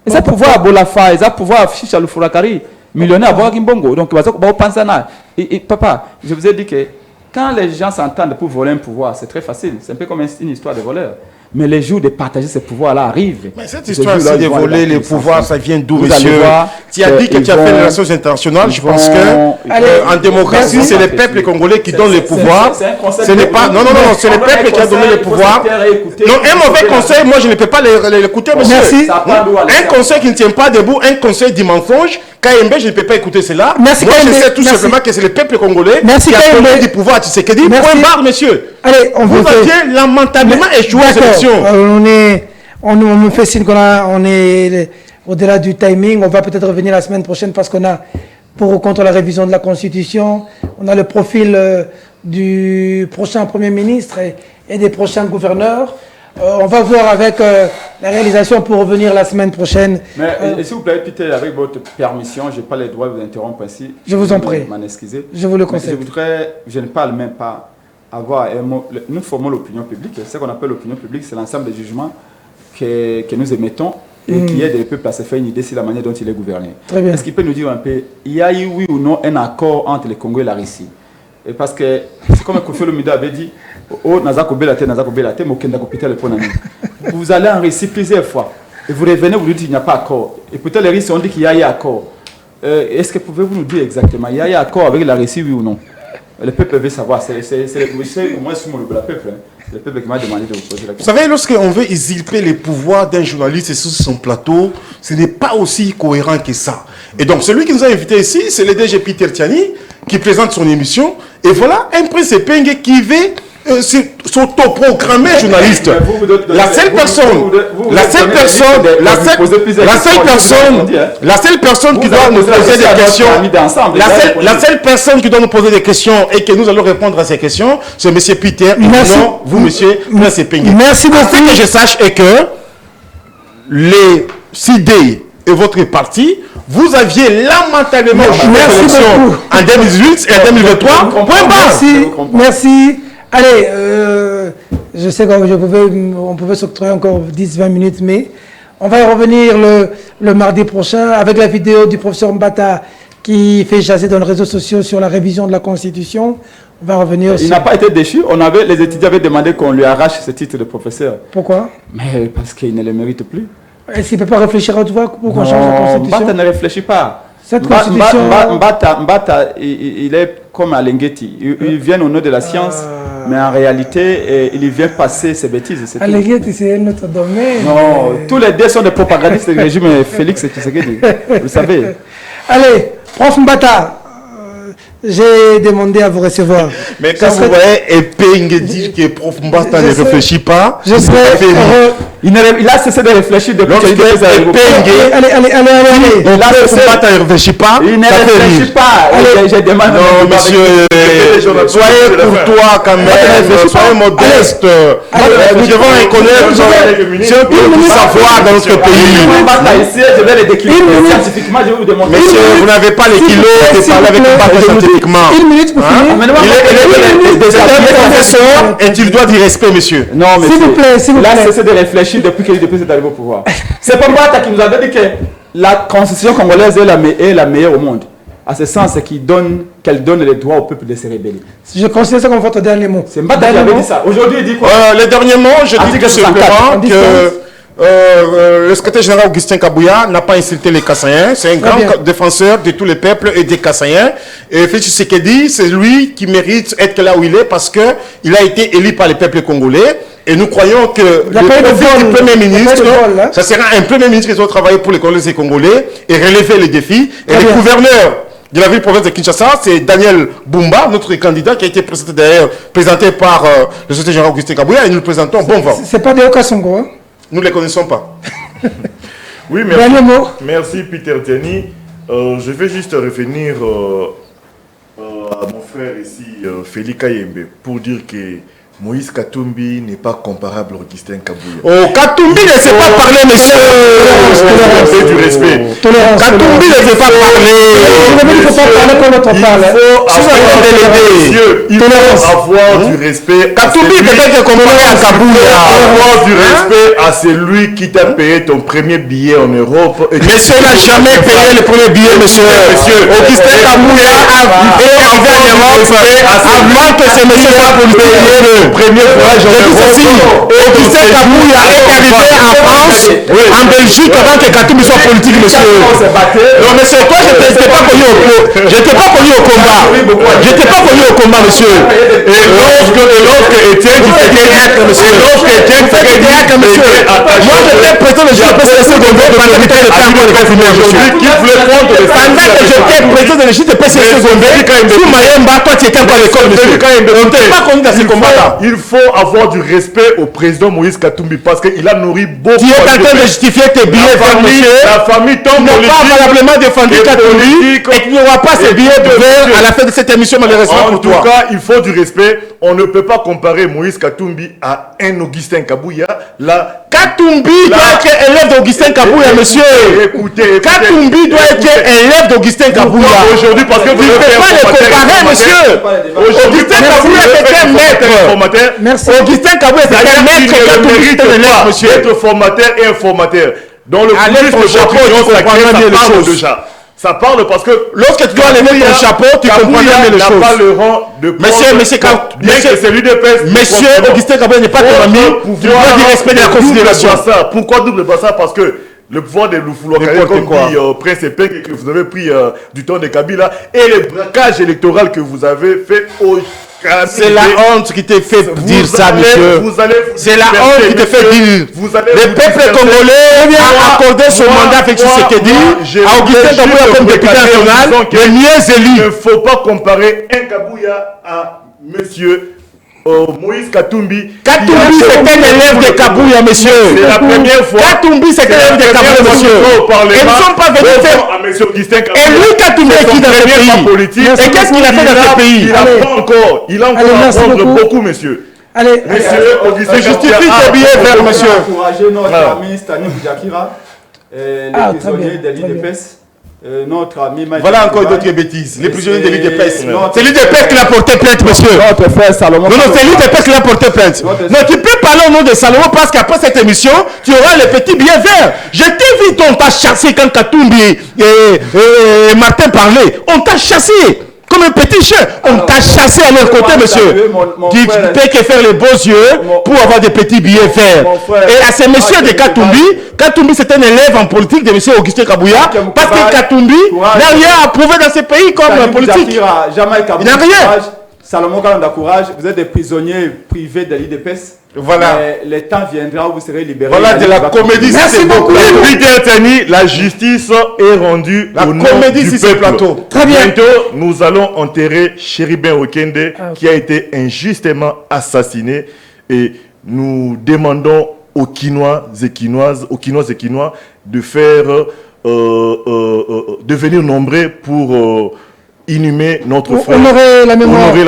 Et ça pouvoir à Bolafa, et ça pouvoir à Chicha Lufurakari, millionnaire à Boagimbongo. Donc, Panzana. Et papa, je vous ai dit que quand les gens s'entendent pour voler un pouvoir, c'est très facile. C'est un peu comme une histoire de voleur. Mais les jours de partager ces pouvoirs-là arrivent. Mais cette histoire-ci de voler les pouvoirs, ça vient d'où, monsieur? Tu as dit que tu as fait les relations internationales. Je pense que en démocratie, c'est les peuples congolais qui donnent les pouvoirs. Ce n'est pas. Non, c'est les peuples qui ont donné les pouvoirs. Non, un mauvais conseil, moi, je ne peux pas l'écouter, monsieur. Merci. Un conseil qui ne tient pas debout, un conseil du mensonge. KMB, je ne peux pas écouter cela. Merci, moi, je sais tout simplement que c'est le peuple congolais qui a donné du pouvoir à Tshisekedi. Point barre, monsieur. Allez, vous aviez lamentablement échoué aux élections. On me fait signe qu'on est au-delà du timing. On va peut-être revenir la semaine prochaine parce qu'on a, pour ou contre la révision de la Constitution, on a le profil du prochain Premier ministre et des prochains gouverneurs. On va voir avec la réalisation pour revenir la semaine prochaine. Mais s'il vous plaît, Peter, avec votre permission, je n'ai pas le droit de vous interrompre ainsi. Je vous en prie. M'en excuser. Je vous le conseille. Je ne parle même pas avoir un mot. Nous formons l'opinion publique. Ce qu'on appelle l'opinion publique, c'est l'ensemble des jugements que nous émettons et qui aident le peuple à se faire une idée sur la manière dont il est gouverné. Est-ce qu'il peut nous dire un peu, il y a eu oui ou non un accord entre le Congo et la Russie? Et parce que, c'est comme Kofi Olomide avait dit, vous allez en Russie plusieurs fois et vous revenez, vous dites qu'il n'y a pas accord. Et peut-être les Russes ont dit qu'il y a eu accord. Est-ce que pouvez-vous nous dire exactement, il y a eu accord avec la Russie, oui ou non? Le peuple veut savoir. C'est moi, le peuple. Le peuple qui m'a demandé de vous poser la question. Vous savez, lorsqu'on veut usurper les pouvoirs d'un journaliste sur son plateau, ce n'est pas aussi cohérent que ça. Et donc, celui qui nous a invités ici, c'est le DG Peter Tiani, qui présente son émission. Et voilà un prince Epenge qui veut s'autoprogrammer journaliste. La seule personne qui doit nous poser des questions, la seule personne qui doit nous poser des questions et que nous allons répondre à ces questions, c'est M. Peter et non vous, M. Prince Epenge. Merci beaucoup. Ce que je sache est que les CID et votre parti, vous aviez lamentablement joué l'élection en 2018 et en 2023. Merci. Allez, je sais qu'on pouvait s'octroyer encore 10-20 minutes, mais on va y revenir le mardi prochain avec la vidéo du professeur Mbata qui fait jaser dans les réseaux sociaux sur la révision de la Constitution. On va revenir. Il n'a pas été déchu. Les étudiants avaient demandé qu'on lui arrache ce titre de professeur. Pourquoi? Mais parce qu'il ne le mérite plus. Est-ce qu'il ne peut pas réfléchir à autre fois pour qu'on change la Constitution? Mbata ne réfléchit pas. Cette Constitution... Mbata, il est comme à Lengueti. Ils viennent au nom de la science, mais en réalité, ils viennent passer ces bêtises. Lengueti, c'est notre domaine. Non, tous les deux sont des propagandistes du régime Félix Tshisekedi. Vous savez. Allez, prof Mbata. J'ai demandé à vous recevoir. Mais quand vous voyez Epeng dire que prof Mbata ne réfléchit pas, je serai heureux. Il a cessé de réfléchir depuis qu'il est allez. Il a cessé de réfléchir pas. Il ne réfléchit pas. Je demande. Non, monsieur, soyez courtois quand même, soyez modeste. Nous devons reconnaître ce qu'il savoir dans notre pays. Je vais les décliner scientifiquement. Je vais vous demander. Monsieur, vous n'avez pas les kilos de parler avec Mbata scientifiquement. Une minute pour finir. Il est professeur et il doit du respect, monsieur. Non, mais s'il vous plaît, s'il vous plaît. Il a cessé de réfléchir depuis qu'il est arrivé au pouvoir. C'est pas Mbata qui nous avait dit que la constitution congolaise est la meilleure au monde. À ce sens, qu'elle donne les droits au peuple de se rebeller. Je considère ça comme votre dernier mot. C'est Mbata qui avait dit ça. Aujourd'hui, il dit quoi? Le dernier mot, je dis que simplement que le secrétaire général Augustin Kabouya n'a pas insulté les Kassaïens. C'est un grand défenseur de tous les peuples et des Kassaïens. Et Félix Tshisekedi, c'est lui qui mérite être là où il est parce qu'il a été élu par les peuples congolais. Et nous croyons que le Premier ministre, ça sera un Premier ministre qui doit travailler pour les Congolais et Congolais et relever les défis. Et le gouverneur de la ville-province de Kinshasa, c'est Daniel Bumba, notre candidat qui a été présenté par le secrétaire général Augustin Kabouya et nous le présentons bon vent. C'est pas des Okasongo, hein? Nous ne les connaissons pas. Oui, merci Peter Tiani. Je vais juste revenir à mon frère ici, Félix Kayembe, pour dire que Moïse Katumbi n'est pas comparable à Augustin Kabouya. Oh, Katumbi ne sait pas parler, monsieur. Du respect. Katumbi ne sait pas parler. Il faut avoir du respect. Katumbi peut-être comparé à Kabouya. Avoir du respect à celui qui t'a payé ton premier billet en Europe. Monsieur n'a jamais payé le premier billet, monsieur. Augustin Kabouya a été envers l'Europe avant que ce monsieur soit pour lui payer premier voyage en Europe. Augustin Kabouya est arrivé en France, en Belgique, avant que Katumbi soit politique, monsieur. Non, monsieur, toi, je n'étais pas connu au combat. Je n'étais pas connu au combat, monsieur. Et lorsque Étienne Tshisekedi, monsieur. Moi, j'étais président de l'EJPCC secondaire pendant que j'étais président de l'EJPCC secondaire. Sous Mayemba, toi, tu étais encore à l'école, monsieur. On n'était pas connu dans ces combats-là. Il faut avoir du respect au président Moïse Katumbi parce qu'il a nourri beaucoup. Tu es en train de justifier tes billets verts, monsieur. La famille tombe politique. Tu n'as pas valablement défendu Katumbi et tu n'auras pas ces billets de verre à la fin de cette émission, malheureusement pour toi. En tout cas, il faut du respect. On ne peut pas comparer Moïse Katumbi à un Augustin Kabouya. Katumbi doit être élève d'Augustin Kabouya, monsieur. Écoutez. Katumbi doit être élève d'Augustin Kabouya. Aujourd'hui, parce que vous ne pouvez pas les comparer, monsieur. Augustin Kabouya était un maître. Merci. Augustin Kabouya était un maître. Katumbi était un élève, monsieur. Être formateur et informateur. Dans le chapeau, tu comprends bien les choses. Déjà. Ça parle parce que lorsque tu dois aller mettre ton chapeau, tu comprends bien les choses. N'a pas le rang de Monsieur Augustin Kabouya n'est pas ton ami. Tu dois du respect de la considération. Pourquoi double pas ça? Parce que le pouvoir de Loufouloua, comme dit Prince Epeng, que vous avez pris du temps de Kabila, et le braquage électoral que vous avez fait au... C'est la honte qui te fait dire ça, monsieur. C'est la honte qui te fait dire. Le peuple congolais a accordé son mandat avec Tshisekedi à Augustin Kabouya comme député national, le mieux élu. Il ne faut pas comparer un Kabouya à monsieur Moïse Katumbi. Katumbi, c'est un élève de Kabouya, monsieur. C'est la première fois. Katumbi, c'est un élève de Kabouya, monsieur. Ils ne sont pas venus faire. Et lui, Katumbi, est qui dans ce pays? Et qu'est-ce qu'il a fait dans ce pays? Il apprend encore. Il a encore à apprendre beaucoup, monsieur. Allez, monsieur, Augustin, justifie tes billets verts, monsieur. Encourager notre ami Stanis Jakira, les prisonniers de l'IDPS. Notre ami voilà encore d'autres bêtises. Les prisonniers de l'IDPS. C'est l'IDPS qui l'a porté plainte, monsieur. Notre frère Salomon. Non, c'est l'IDPS qui l'a porté plainte. Non, tu peux parler au nom de Salomon parce qu'après cette émission, tu auras les petits billets verts. Je t'ai vu, on t'a chassé quand Katumbi et Martin parlaient. On t'a chassé. comme un petit chien. On t'a chassé à leur côté, monsieur. Tu ne peux que faire les beaux yeux pour avoir des petits billets verts. Et à ces messieurs de Katumbi, c'est un élève en politique de monsieur Augustin Kabouya, parce que Katumbi n'a rien à prouver dans ces pays comme politique. Il n'a rien. Salomon Kalanda Courage, vous êtes des prisonniers privés de l'IDPS. Voilà. Le temps viendra où vous serez libérés. Voilà de la comédie. Merci beaucoup. La justice est rendue au nom du peuple. Très bien. Bientôt, nous allons enterrer Chéribin Okende qui a été injustement assassiné. Et nous demandons aux Quinois et Quinoises de faire de venir nombreux pour inhumer notre frère, honorer la mémoire de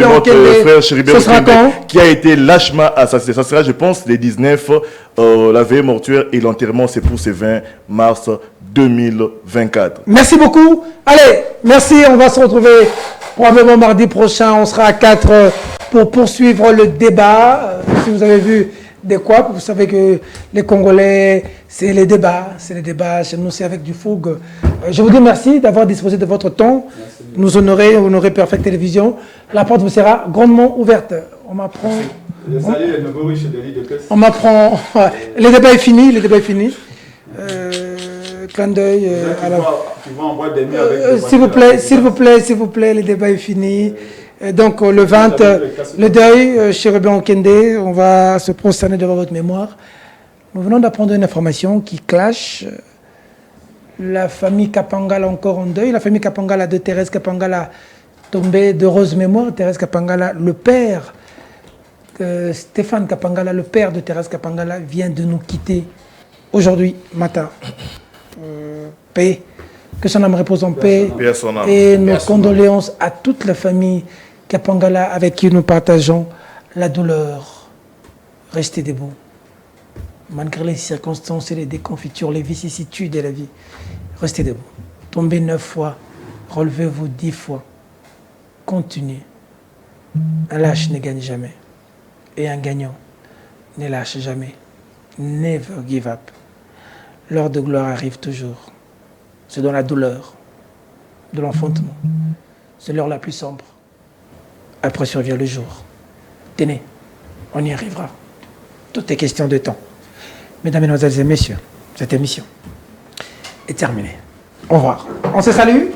notre frère Chéribin Okende qui a été lâchement assassiné. Ça sera, je pense, les 19, la veille mortuaire, et l'enterrement, c'est pour ce 20 mars 2024. Merci beaucoup. Allez, merci. On va se retrouver probablement mardi prochain. On sera à 4 pour poursuivre le débat. Si vous avez vu de quoi, vous savez que les Congolais, c'est les débats. Chez nous, c'est avec du fougue. Je vous dis merci d'avoir disposé de votre temps. Nous honorer Perfect Télévision. La porte vous sera grandement ouverte. On m'apprend. On m'apprend. Le débat est fini. Clin d'œil. S'il vous plaît, le débat est fini. Donc le 20, le deuil, Chéribin Okende, on va se prosterner devant votre mémoire. Nous venons d'apprendre une information qui clash. La famille Kapangala encore en deuil. La famille Kapangala de Thérèse Kapangala tombée d'heureuse mémoire. Thérèse Kapangala, le père, Stéphane Kapangala, le père de Thérèse Kapangala, vient de nous quitter aujourd'hui matin. Paix. Que son âme repose en paix. Et nos condoléances à toute la famille Kapangala avec qui nous partageons la douleur. Restez debout. Malgré les circonstances et les déconfitures, les vicissitudes de la vie, restez debout. Tombez 9 fois, relevez-vous 10 fois. Continuez. Un lâche ne gagne jamais. Et un gagnant ne lâche jamais. Never give up. L'heure de gloire arrive toujours. C'est dans la douleur de l'enfantement. C'est l'heure la plus sombre. Après survient le jour. Tenez, on y arrivera. Tout est question de temps. Mesdames, Mesdemoiselles et Messieurs, cette émission est terminée. Au revoir. On se salue.